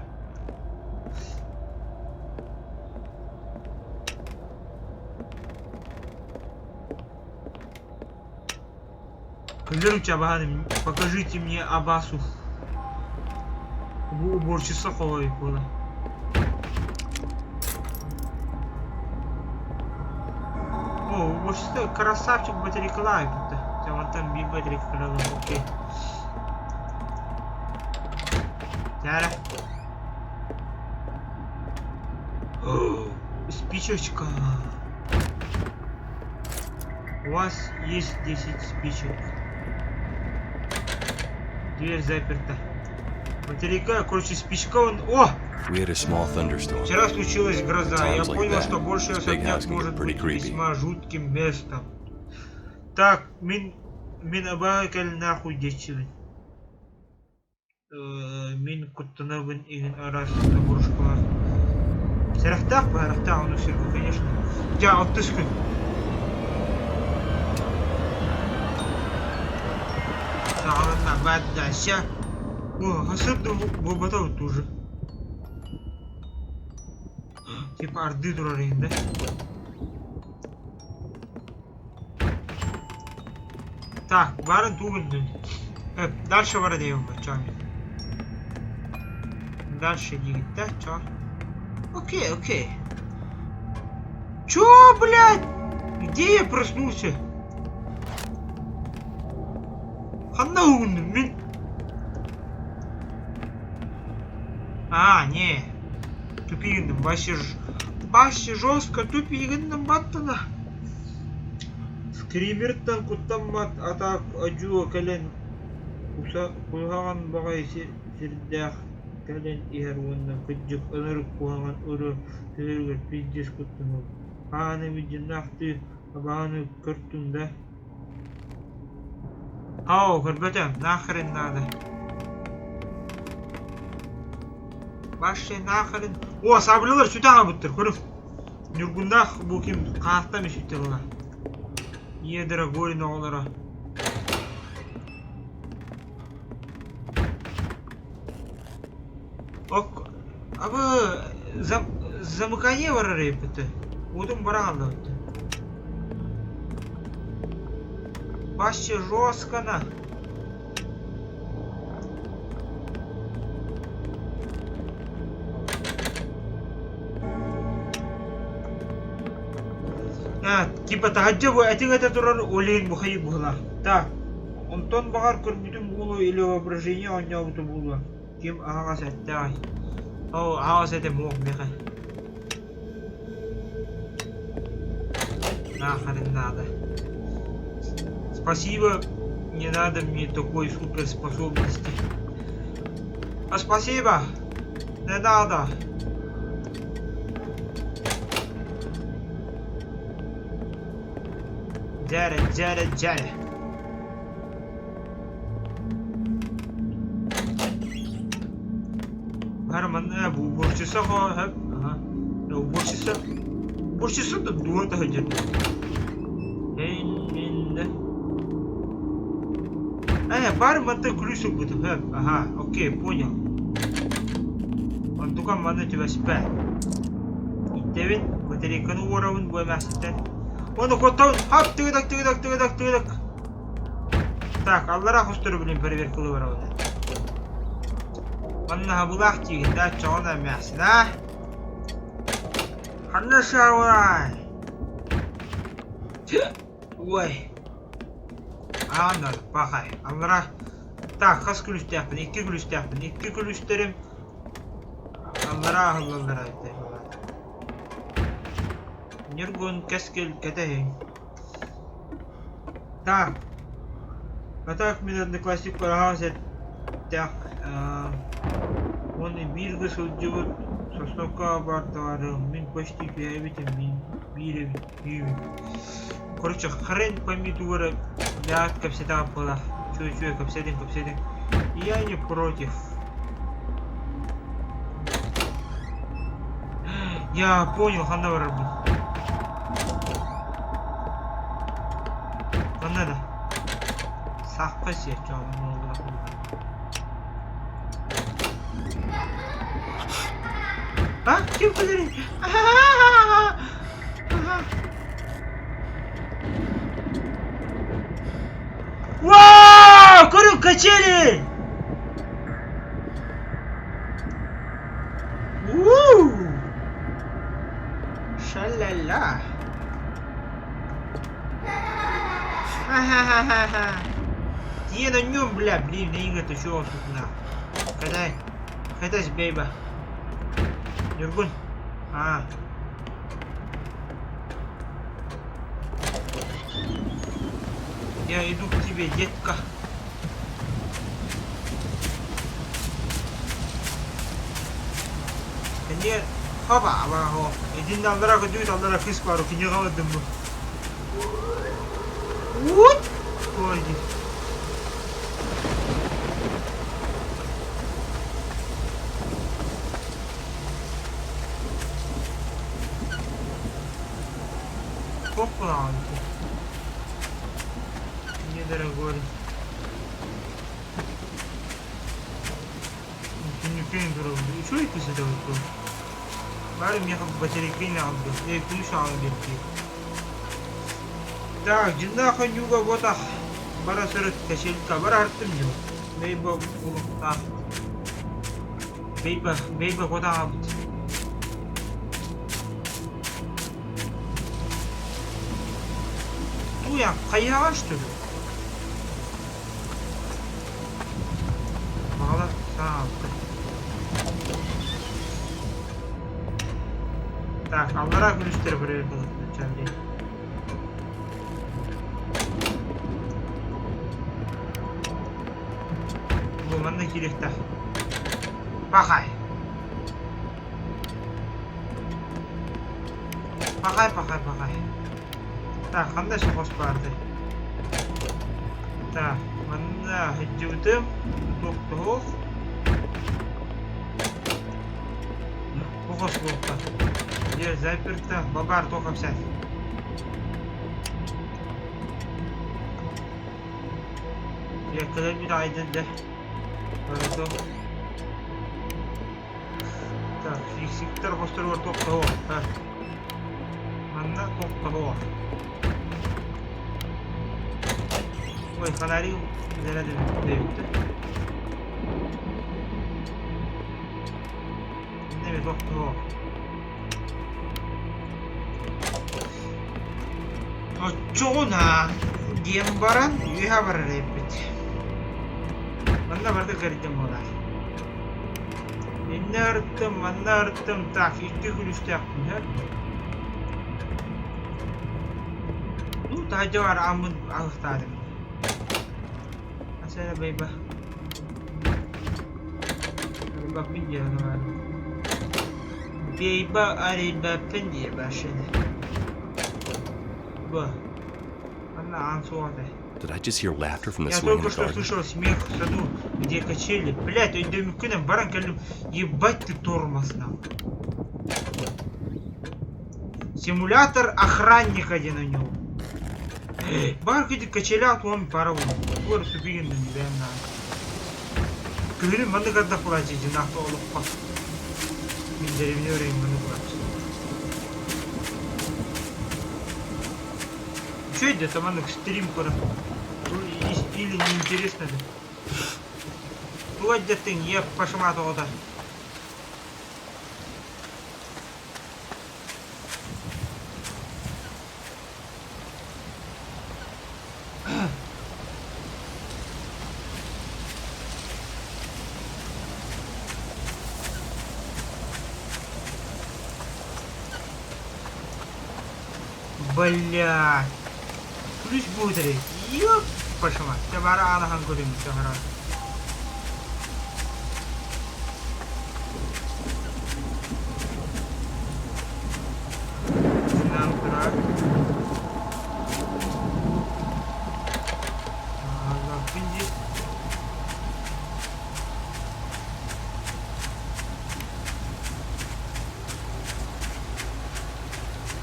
Клянусь Абаганом, покажите мне Абасу. Bu уборщица ходит куда. О, уборщица красавчик батарейка лайпта. Там bir батарейка крала, окей. Тяра. Спичечка. У вас есть 10 спичек. Дверь заперта. Батарейка, короче, спичка он... О! Вчера случилась гроза. Я понял, что большой особняк может быть весьма жутким местом. Так, мин абайкал нахуй дечевин. Мин куттанабын игин арасында бурушкалар. Сарахтак, он все, конечно. Я оттыскын. Сағалына бәддәшә. О, особенно бобата тоже. Типа арды турар инде. Так, барын тугындын. Дальше бара дейм бачами. Дальше дигитте, чар. Окей. Чё, блядь? Где я проснулся? Ханна угындым, мен... не. Тупигіндім, башы жестко тупигіндім баттына. Скримерттан куттаммат атак ажуа кәлен кулгаған бағай сердәқ кәлен ихер ондан күджік ынырық куғаған ұры тәрергер пиздес куттым ол. Қағаны виден нақты бағаны көрттім да. Ау, көрбәтем, нахрен надо. Башы нахрен... О, сабылылар сүтаға бұттыр, көріп. Нүргіндақ бұл кем қағаттам ешіттер ола. Едірі горін оғылара. Ок, абы замыкание бар арай бітті. Одың барағанда бітті. Башы жесткана. Типа тахаджабы әтең-әтә турар олейін бұхайып бұғыла. Так, онтон бағар көрбүтін бұлу или воображение оңяуыты бұлу. Кем ағаға сәтті ай. О, ағаға сәтті мұқ меқі. Нахрен надо. Спасибо, не надо мне такой суперспособности. А спасибо, не надо. Джаре. Гарман, bu уборщица ха. Ага. Уборщица да дуата хаджер. Барман-то ключ будет. Ага, окей, понял. Он только мана тебя спать. Иттевин, батарейканы уравын бөлмәсеттен. Оны коттауын, хап, тыгыдак. Так, аллара хустыры білін проверкілі бар ауды. Анна бұлақ тегін, да, чоғына мәсін, а? Қанна шауай? Ой. Anladım. Bakay. Allara. Tak kas gülüşte yapın. 2 gülüşte yapın. 2 gülüşlerim. Allara. Nirgun keskel ketehin. Так. А так мен классик парахасет. Так. Он и биргы судьют. Состока бартовары. Мен почти пиявитим. Мен биревит. Короче, хрен помидоры. Да, капсета была. Чё, капсетин. Я не против. Я понял, хандавар был. Надо. Сахпас я чё, много А? Кем подари? Вау! Курю качели! Шалала! Ха-ха-ха-ха-ха! Я на нем, блин, на игры-то чё тут на? Когда бейба? Юргун? Я иду к тебе, детка. Нет, хоба, иди на дорогу, дует, а дорогу из пару, не голодным. Вот! Ой, попал. Недорогой. Не дорогой. И что это за дорогой? Бары мне как батарейки не алды. Я ключ алды. Так, жиндака юга бота. Бара сырыт кашелка. Бара артым жил. Бейба улукта. Бейба бота абд. Туя, каяга что ли? Мала сам. Так, аллара гүлүштөр бирөө кылып чамди. Бу манда керекте. Бакай. Так, кандай сокос барды? Так, мында хыжыбытым. Токтоп. Бокос болупта. Жер заперто, бабар токап сәт. Я кылып бир айдынды. Так, фиксиктер костор бар токтоп. Мында токтоп. Ой, фонарик зарядым дебитти. Неме токтоп. Чоғына дем баран, үйе барар еппет. Манда барды кәрдем олар. Манда ұрттым, так, 2 күлішті яқтым, Ну, тажы бар, амын ағықтадым. Асана бейба. Бейба піндер бар. Бейба арейба піндер башыды. Did I just hear laughter from the Я swing in только the что garden? слышал смех в саду, где качели. Блять, ой, домикуном баран калю. Ебать ты тормоз нам. Симулятор охранника один на него. Бар где качеля, то он паровой. Скоро субъект на меня. Говорю, маны когда платите, нахуй олупа. Min деревню время маны платите. Что это там оно стрим пора? Или неинтересно ли? Вот где ты, я пошматывал да. Блядь. Ключ будет. Ёп, пошла. Я бара анахан көрем сахара. Нам пора. Allah pinci.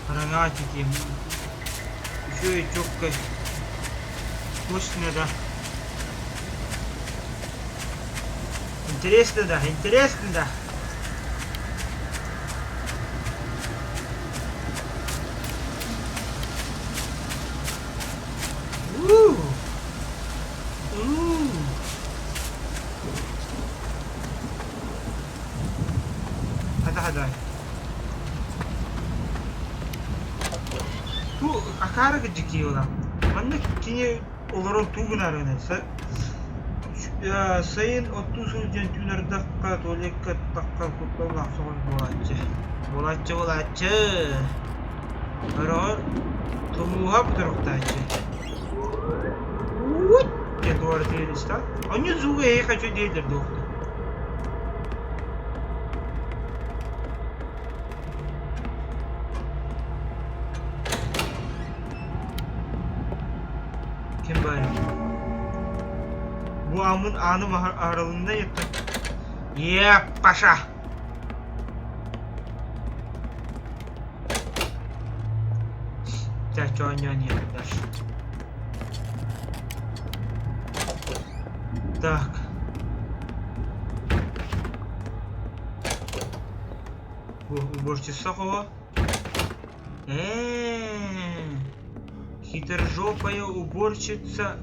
Гранатики. Еще и чётко. Вкусно, да. Интересно, да. Интересно, да. Hadi. Bu akara gıcık yiyorlar. Anne kini olarak tuğun arıyorsa. Sayın 30 centüler dakika tolekkat dakika kutlallah soğan bolatçı. Arar tumuha bu taraftaçı. Ya doğru değil işte. Anne zuğu kaçı değildir doktor. Kim bari? Bu amın anı aralığında yattı. Yeah, paşa. Çaçonyon yaptılar. Так. Уборщица кого? Хитрожопая уборщица.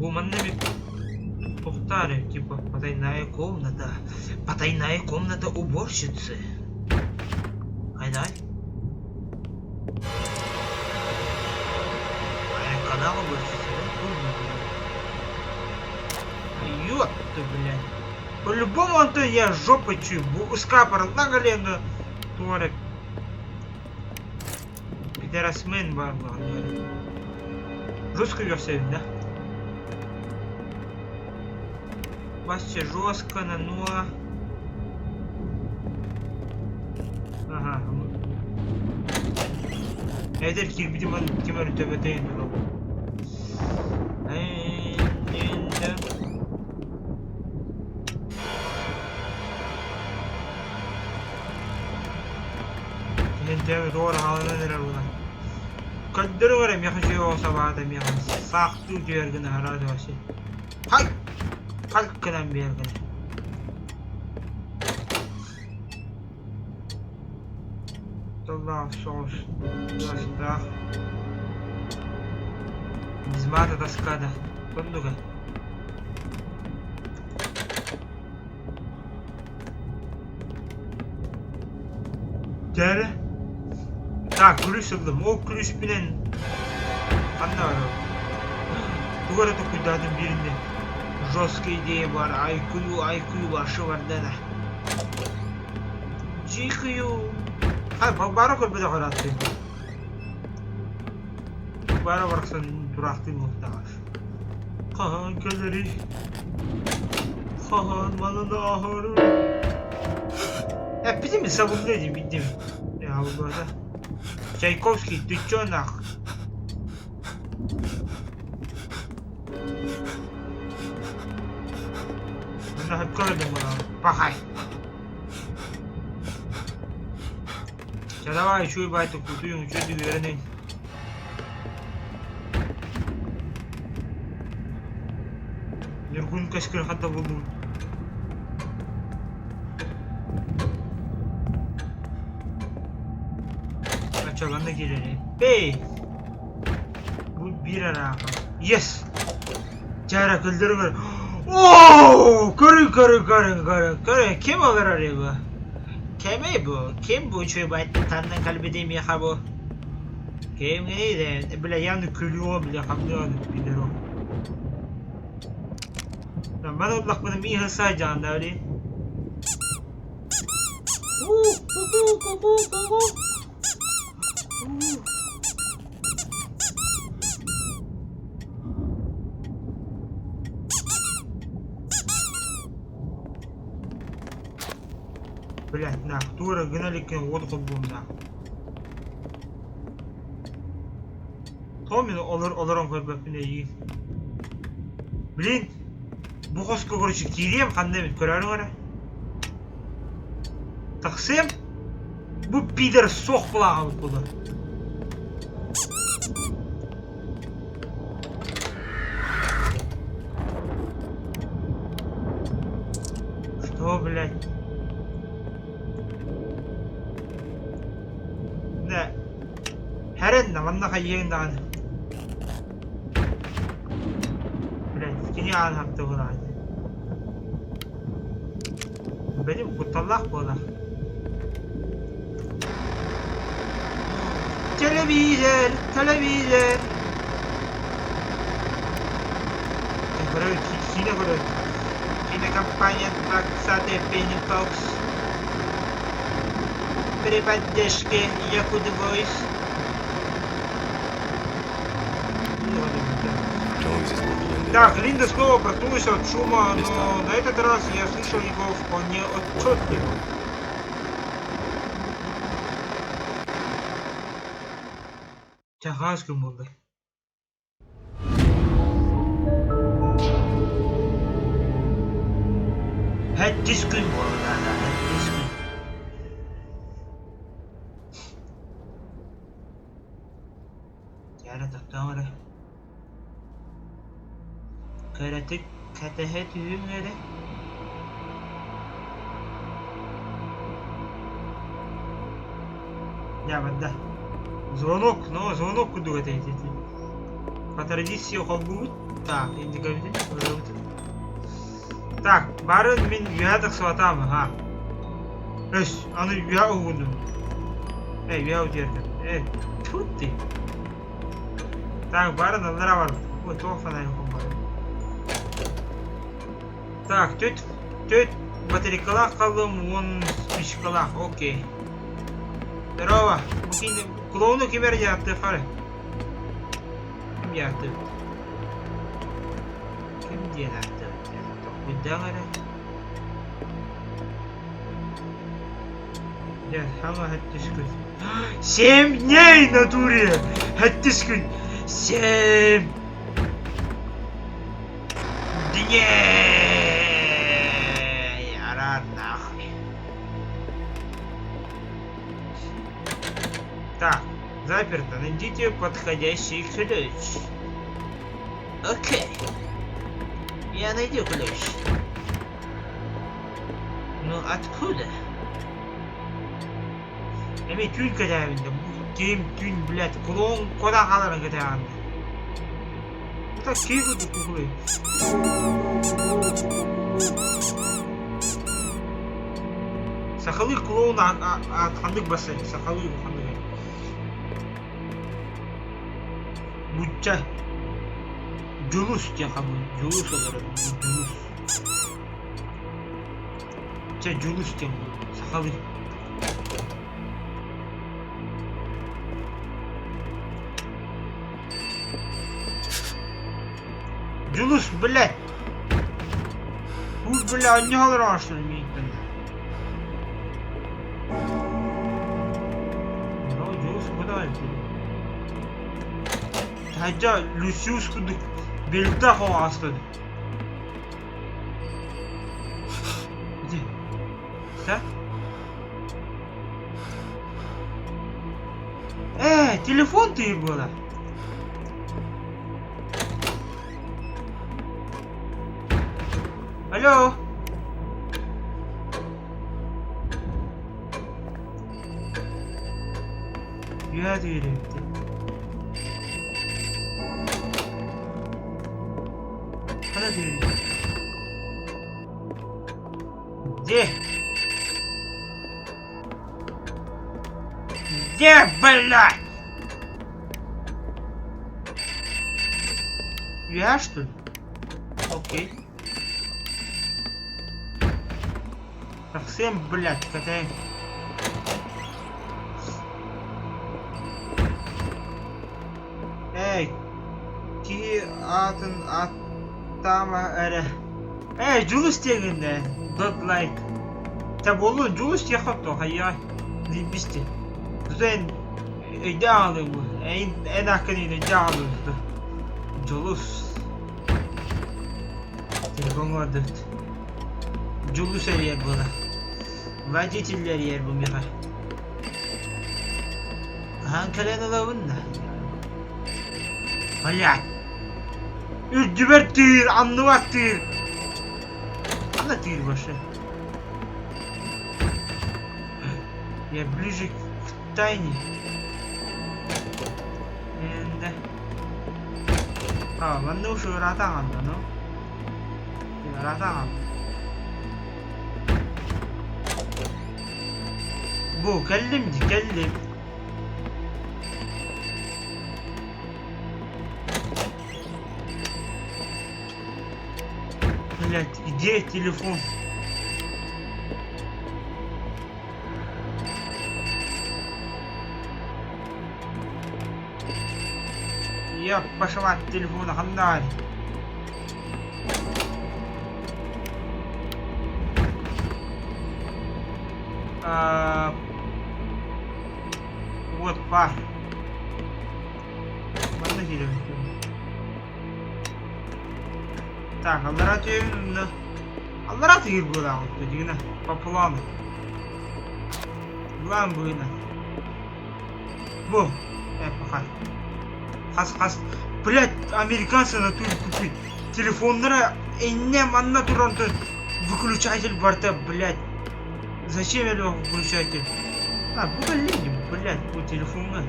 Гуманными повтори, типа потайная комната уборщицы. Айдай. Канал уборщицы, да? Ёпта, блядь. По-любому он-то я жопой чую. Скапор на колену. Туарек. Пидорасмен var lan. Жестко версия, да? Вообще жестко, но... Ага. Эдер кирбидим тимер төбетейин дуру. Şimdi doğru halına neler ulan. Kaddırı var ya yakıcı olsa bana ya. Saktı diyor gene herhalde o şey. Hay! Kalkıdan bir yer gene. Allah sos. Yasta. Дизмата таскада. Тондуга. Gel. Tak, kulüs aldım. O kulüs bilen anne var o. Duvara da kuydadım birinde. Жесткая идея var. IQ başı var dede. Çıkıyor. Hayır, bana koy bir de karattı. Bana bıraksan duraktı muhtemelen. Kahan galeri. Kahan malını ahırı. Ya bizim mi savunmaydı bildim. Ya bu arada. Çaykovski, Tüccanak. Bunu hep gördüm bunu. Bakay. Ya давай, чуй байту кутуем, что ты верней. Нергун кашкар хата buldum. Açalan da gelelim. Bey. Bu bir ara. Yes. Çara kıldırır. Oo! Karı. Kim olur araya bu? Kim bu? Kim bu çöy baytı tanıdan kalbedeyim ya bu? Kim neydi? Bile yandı külüyor bile hamlıyor bilir o. Ben Allah bana iyi hısa canlı öyle. Ку-ку-ку-ку-ку-ку. Блять, нах, тура гнали кен вот был нах. Томин олорон көрбөпүн эйи. Блин, бу хоска көрүчү кирем кандай мен көрөрүң ара. Таксем, бу пидор сок булагы булду. Что, блядь? Да. Харен наманна хайен. Блядь, ан хапты булагы. Benim kutalak bola. Televizyon. Kine kampanya Таксады Pennyfox при поддержке Yakut Voice. Noise is local in Так, Линда снова проснулась от шума, но на этот раз я слышал его вполне отчетливо. Тягашка болды. Әттес күн болды, әттес күн. Яры тақтан ұры. Каратык катаха түйін ұры. Я вода. Звонок, но звонок куда это идти? По традиции холбут. Так, индиговиден, пожалуйста. Так, барын мен уядық сватамы, ха. Өс, аны уя ұғындым. Уя ұдердім. Тут ты. Так, барын алыра бар. Ой, тоқсан айықым бар. Так, төт батарейкалақ қалдым, 10 спичкалақ, окей. Здорово. Клоуну кемер yaptı fare. Kim yaptı? Kim diye yaptı? Bir daha ara. Ya ama hattışkın. 7 дней на туре. Hattışkın. 7 дней. Ара нахуй. Так, заперто. Найдите подходящий ключ. Окей. Я найду ключ. Но откуда? Эми тюль катабында. Кем тюль, блядь, клоун кода каларын катабында. Так кейбір куклы. Сақалы клоун атқандық басы. Сақалы атқандық. Бутча. Julus diye kabul. Julus olarak. Julus. Julus diye bu. Sakalı. Julus, блядь. Bu, блядь, не алырашын мейттен. Julus куда альты? Тайджа Люсиус кудык. Белта хо астыды. Где? Да? Телефон ты была. Алло. Я дверь. Где? Где, блядь? Я что ли? Окей. Так, всем, блядь, катаем. атын аттама эре. Julus teginde. Dot like. Tabi oğlum Julus yakaptı hayya. Dibiste. Düzen idealı bu. En akıllı idealı. Julus. Telefon vardı. Julus yer bana. Vacitiller yer bu mihar. Hankalan alavın da. Hayat. Ürdübertir, anlıvattır. Anlatır başı. Я ближе к тайне. Енді. Ладно уже радағанда, ну. Радаған. Бұл кәлім. Блять, где телефон? Я пошел от телефона, хандарь. Вот пар. Ладно, телефон. Так, Аллара тегир была вот тут, по плану. План был. Бо, пахай. Хас. Блять, американцы на тур купить. Телефонlara эннем анна турантын. Выключатель барта, блять. Зачем я его выключатель? Bu belli, блять, bu telefonla.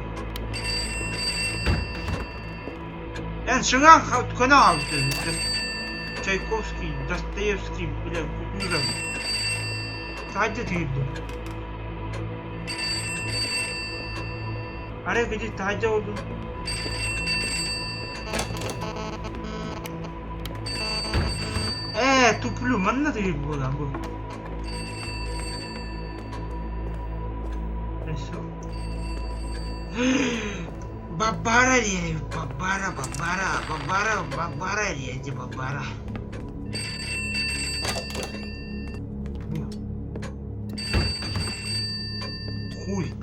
Yani şuna kana aldı. Çaykovski, Dostoyevski, блять, Kutuzov. Sadece değildi. Araya gidip sadece oldu. Туплю, манна değil bu lan bu. Бабара ли, бабара ли, эти бабара. Хуй.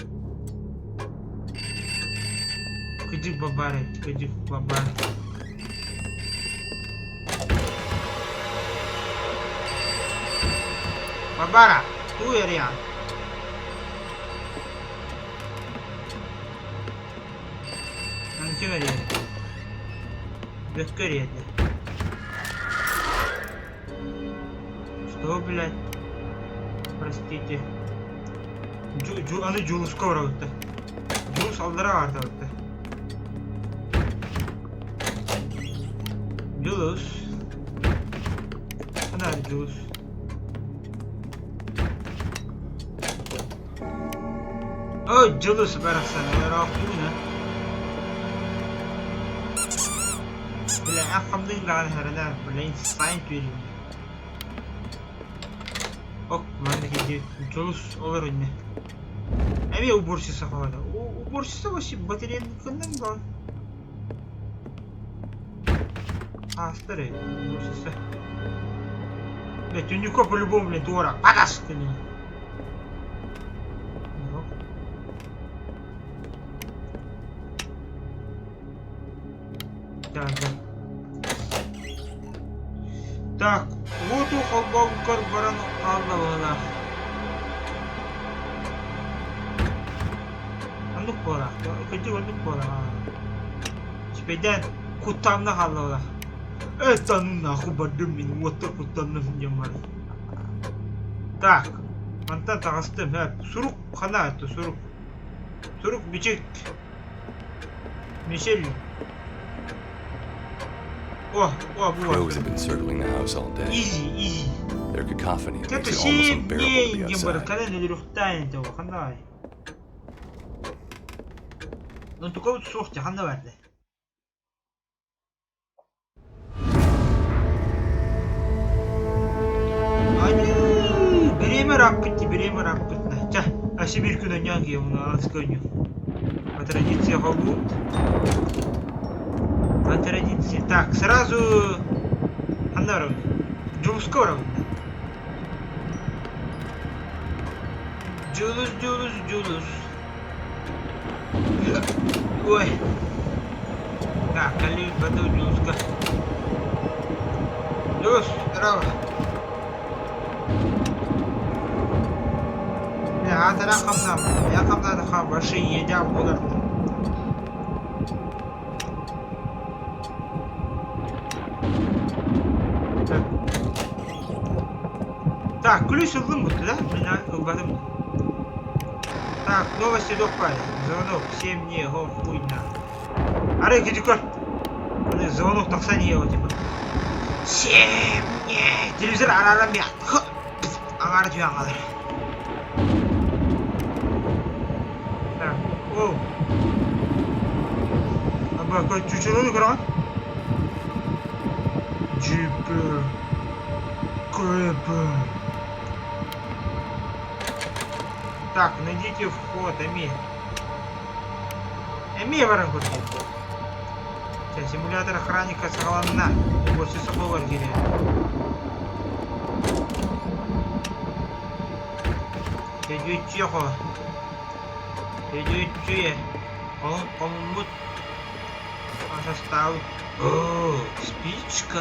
Ходи бабара. Бабара, хуй реально. Анкина реально. Бескорее. Что, блядь? Простите. Аны Julus kovradı. Julus aldıra vardı orada. Julus. Hadi Julus. Julus barasana yaraquna. Bila aqamdın lan herana bilen sign veriyor. Ok, bendeki Julus olur önüne. Evi уборщица ходит. Уборщица вообще батарея никогда не была. Старый уборщица. Блять, у него по-любому, блин, дурак. Погас ты меня. Так, вот у Халбаукар баран қалдавала. Анук бора, кеди анук бора. Sepeda kutanna қалдавала. Этану нахуй бадымин, вот так кутанна мынжамар. Так, мантан тағыстым, сурук қана атты, сурук. Сурук бичек. Мишель. Crows have been circling the house all day. Easy. Their cacophony makes Это it almost unbearable to be не outside. баркален или рухтайн того, хандай. Но только вот сухти, ханда варде. Ани, беремер акпытты. Ча, ашы bir күнөн яңги уна аскөнү. По традиции халбут. По традиции. Так, сразу... Анна Джулуска уровня. Джулус. Ой. Так, Калиб, это Джулуска. Джулус, здорово. هذا رقم ضخم شيء يجاب ولد. Так, ключ улыбнут, да? Меня угадывают. Так, новости допали. Звонок, всем не хуйня. Аре, кидикор. Звонок так санео, типа. Всем не. Телевизор арарам я. Аңар түйаңалар. Так, оу. Аба, какой чучело экран? Джипы. Крэпы. Так, найдите вход, Эми. Эми варангут. Симулятор охранника сағаланына. Осы сақлауға келеді. Идете. Коммут. Состав. О, спичка.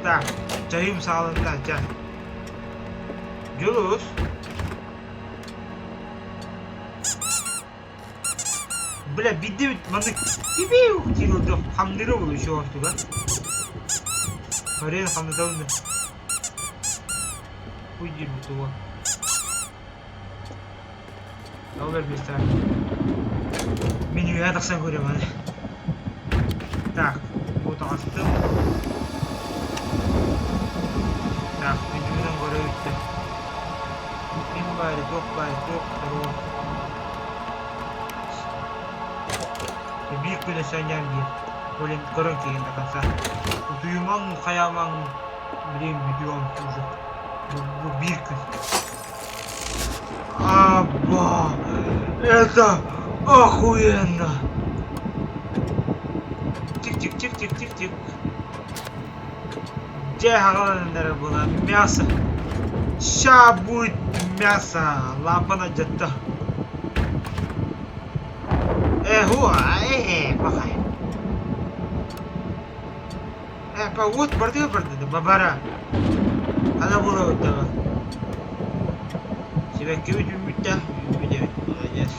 Так, чайым сағаланына, чай. Джулус. Бля, биде маны бибеу тирулды хамдыры болу еще ортуга. Марин хамдырды. Уйди бутуга. Алар бестар. Меню я таксан көрем аны. Так, вот астым. Так, менюден көрө өттү. Тоқ, Büyük bir söyleyeceğim diye. Böyle görün ki yine kansa. Duyumam, kayamam, bileyim videom çocuk. Bu bir gün. Abba, это охуенно. Тик. Где хагаландары было мясо? Ща будет мясо. Лампа надета. Пахай. Вот барды, бабара. Она была вот этого. Себя кивить умеет, молодец.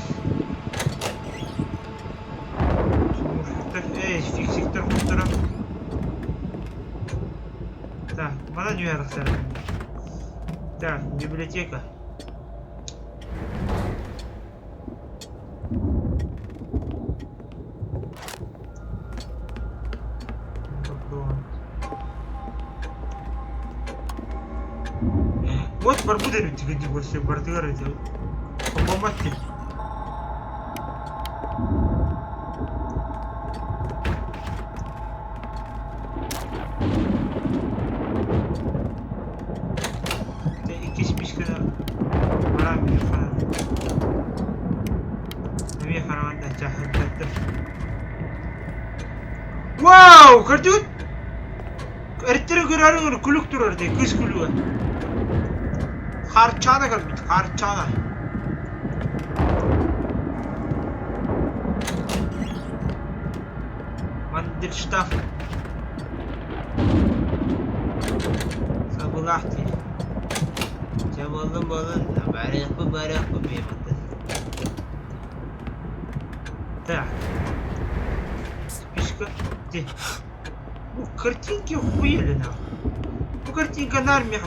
Фиксиктор хуттера. Так, мана не ярахтар. Так, библиотека. Вот барбуды тиги вообще бардыгар эти. Помаматки. Ты iki спичка барами фан. Нами хараманда чахаттыр. Вау, көрдүт? Эрттере көрөрүң күлүк турар дей, күз күлүгү. Harçana görmüş, harçana. Mandelstab. Sabulahti. Çabalım balın, barak bu beymantı. Так. Спичка. Где? Картинки охуели нахуй. Картинка на армии.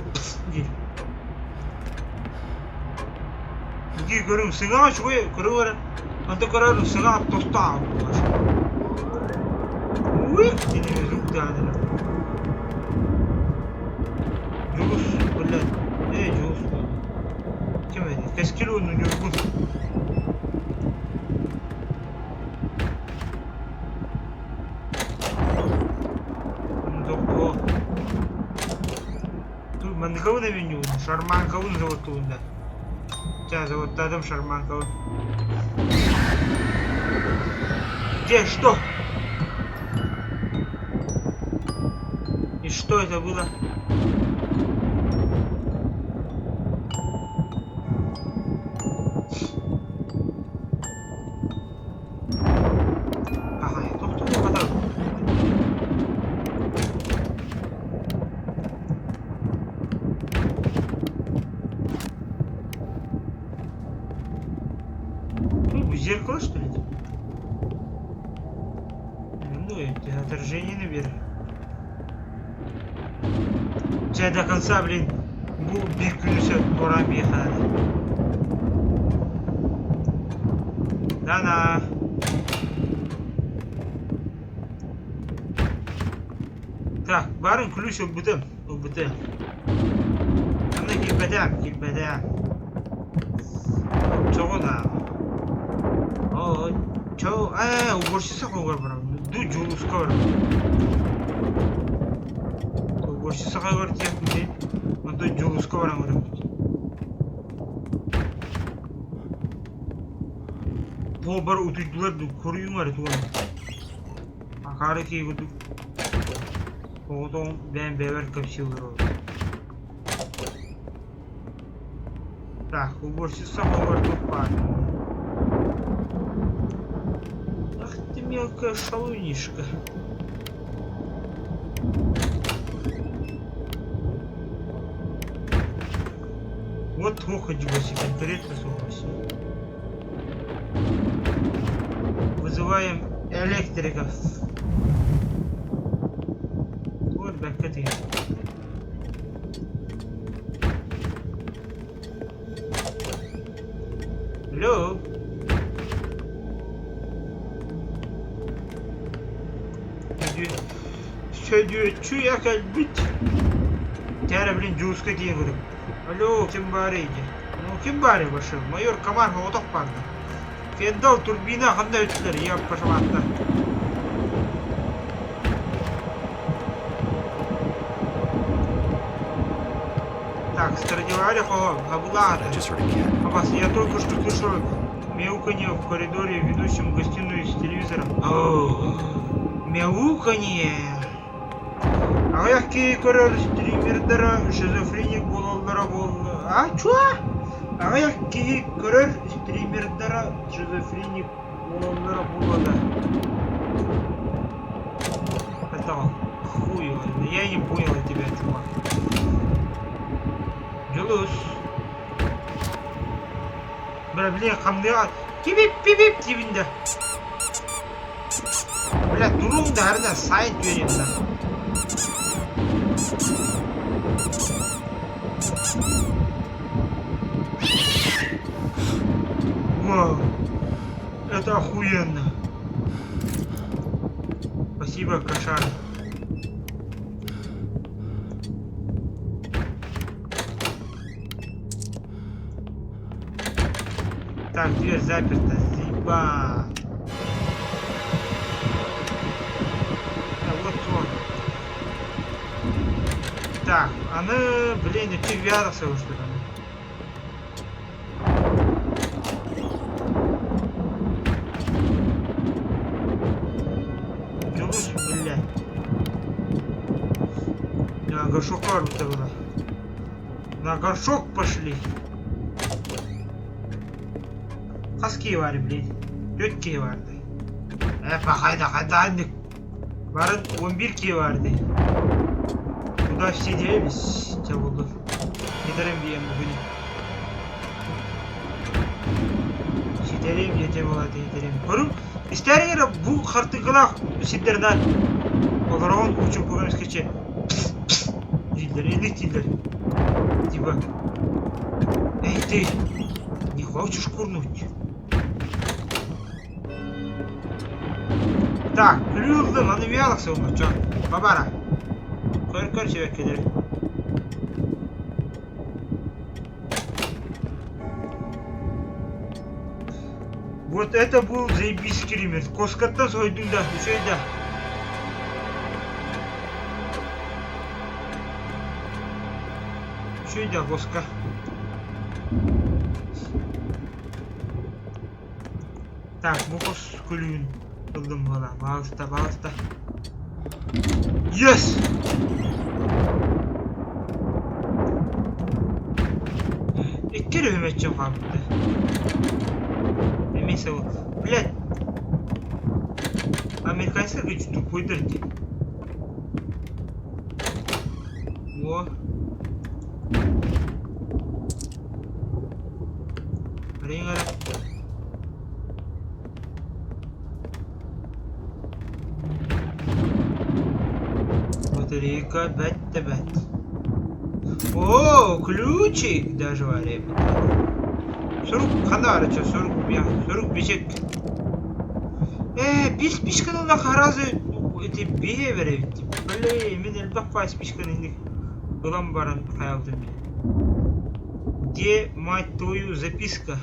Görün sınav şöyle kırıver. Anta karar sınav tosta. Uy, dini zuk tane. Jus, böyle. Jus. Kim dedi? Keskili onun yorgun. Doktor. Tu mandikau ne menyu, Sharman kau zawatunda. Сейчас вот дадим шарманку. Где? Что? И что это было? Ага, кто не подал? Зеркало, что ли? Ну, это отражение наверх. Тебя до конца, блин, bir күнүсөт Нуран Бейхан. Дана. Так, барын күлүш өкбүтөм. Өкбүтөм. Ана килбедем. Чогона. О, чо, уборщица кого брал? Ду жулуска бар. Уборщица кого бар тиякты? Ду жулуска барам барам. Бу бар утуйдуларды көрүңөр туган. Акары кейгүдү. Оғдың бән бәвер капсилер олды. Так, уборщица кого тут бар. Ах ты мелкая шалунишка. Вот плохо дебоси, конкретно слухоси. Вызываем электриков. Вот бэккеты. Алло. Söylüyorçu yakal bit. Тяра, блин, джуска дегур. Алло, ким барыйди? Ну, ким бары башы? Майор Камарга оток барды. Фендал турбина кандай өттүлөр? Я пошаматта. Так, Страдивари Хо, Габулата. Абас, я только что слышал мяуканье в коридоре, ведущем в гостиную с телевизором. О, мяуканье. Аяки көрөр стримердера шизофреник бололдора болду. А, чуа? Аяки көрөр стримердера шизофреник бололдора болду. Это хуй, я не понял тебя, чувак. Julus. Блин, хамдыга пип-пип-пип дибинде. Бля, туруңда арда сайт берем да. Вау. Это охуенно. Спасибо, кошар. Так, дверь заперта, зиба. Вот он. Так, она, блин, ты вялся что ли? Julus, блядь. На горшок было. На горшок пошли. Хаски var, блин. Тетки vardı. Haydi. Varın 11 ki vardı. Bu da şey değilmiş. Çabuk. Giderim diyeyim bugün. Giderim yetem ola giderim. Görüm. İster yere bu kartıkla sidlerden. Olarak uçup koymuş keçe. Diller, eli diller. Типа. Эй ты, не хочешь курнуть? Так, плюлдым, аны вялыксы умыр, чон. Бабара. Көр себеккелер. Вот это был заебись скример. Коскаттан сойдун да, үшөйда. Үшөйда коска. Так, мукос күлүүн. Buldum valla. Bağısta. Yes! İlk kere hümetçim kaldı. Neyse o. Блядь. Американцы говорят, тупой дырки. Во. Ринга. Батарейка бет. О, ключик даже варим. Сорок канарыча, 40 бешек. Пишканы харазы эти бие берет. Блин, мен элбакпа пишканы былам барын хаялдым. Где, мать твою, записка?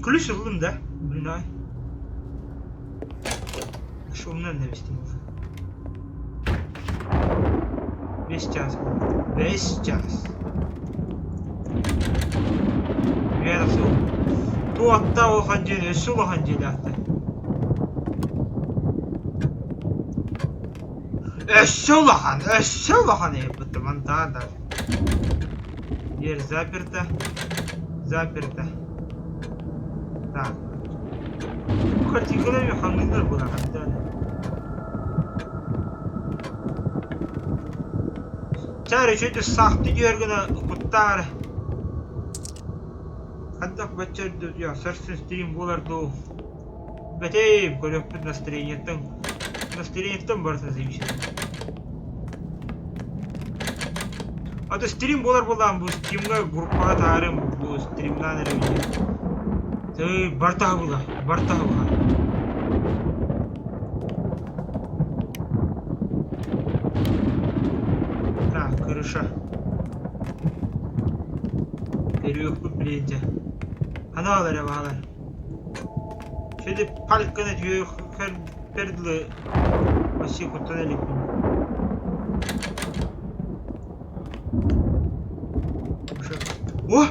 Ключ aldım da. Блин, ай. Шумно навести можно. Весь час. Версу. Ту оттау ханжели, сулу ханжели атты. Эшелахан ебутты, мантада. Дверь заперта. Так. Картинкалар мен хангылар была хантада. Чары чөйті сақты жергіні құттары. Қандақ бәтчерді, сарсын стрим боларды. Бәтейм, көрекпін настроениеттен барса зеймші. Аты стрим болар болам, бұл стримға группаға тағарым, бұл стримнан әрі. Ты бартағы бұла. Крыша. Переёкпу блинде. Аналар абалар. Şöyle palkana diyor perdi başı kurtaralım. Oh!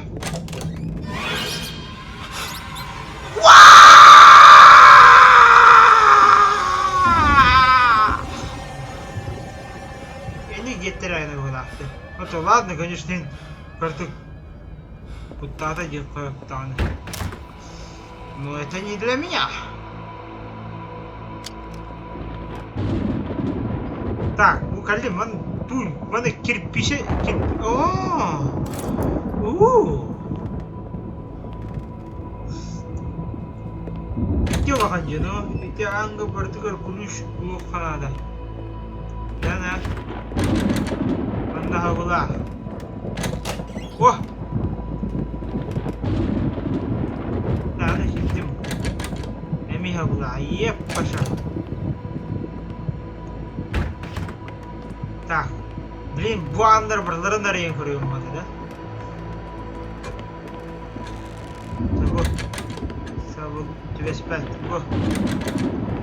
Ну ладно, конечно, карту куда-то делаю там. Но это не для меня. Так, ну калли, мана кирпичи. Ите ваханжы, но ите анга бартыгар кулуш улукханада. Дана. Anda hawla. Wah. Nah, şimdi. Emi hawla. Yep, paşa. Так. Блин, bu anlar buraları nereye koyuyorum hadi da. Sabır. Tüvespet. Bu.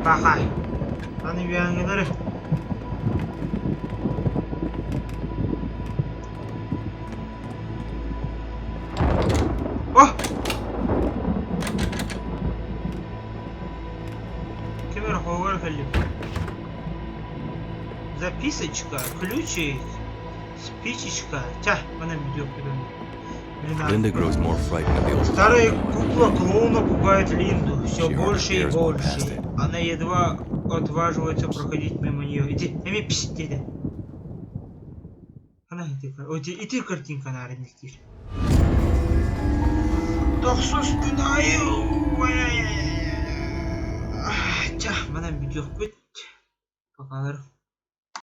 Bakay. Hani bir angeleri. Записочка, ключик, спичечка. Тя, она видео Linda grows more frightened of the old. Старая кукла клоуна пугает Линду все больше и больше. Она едва отваживается проходить мимо нее. Иди, эми писть, иди. Она иди картинка на арендистиш. Тохсус günahı. Тя, bana video bit. Bakalım.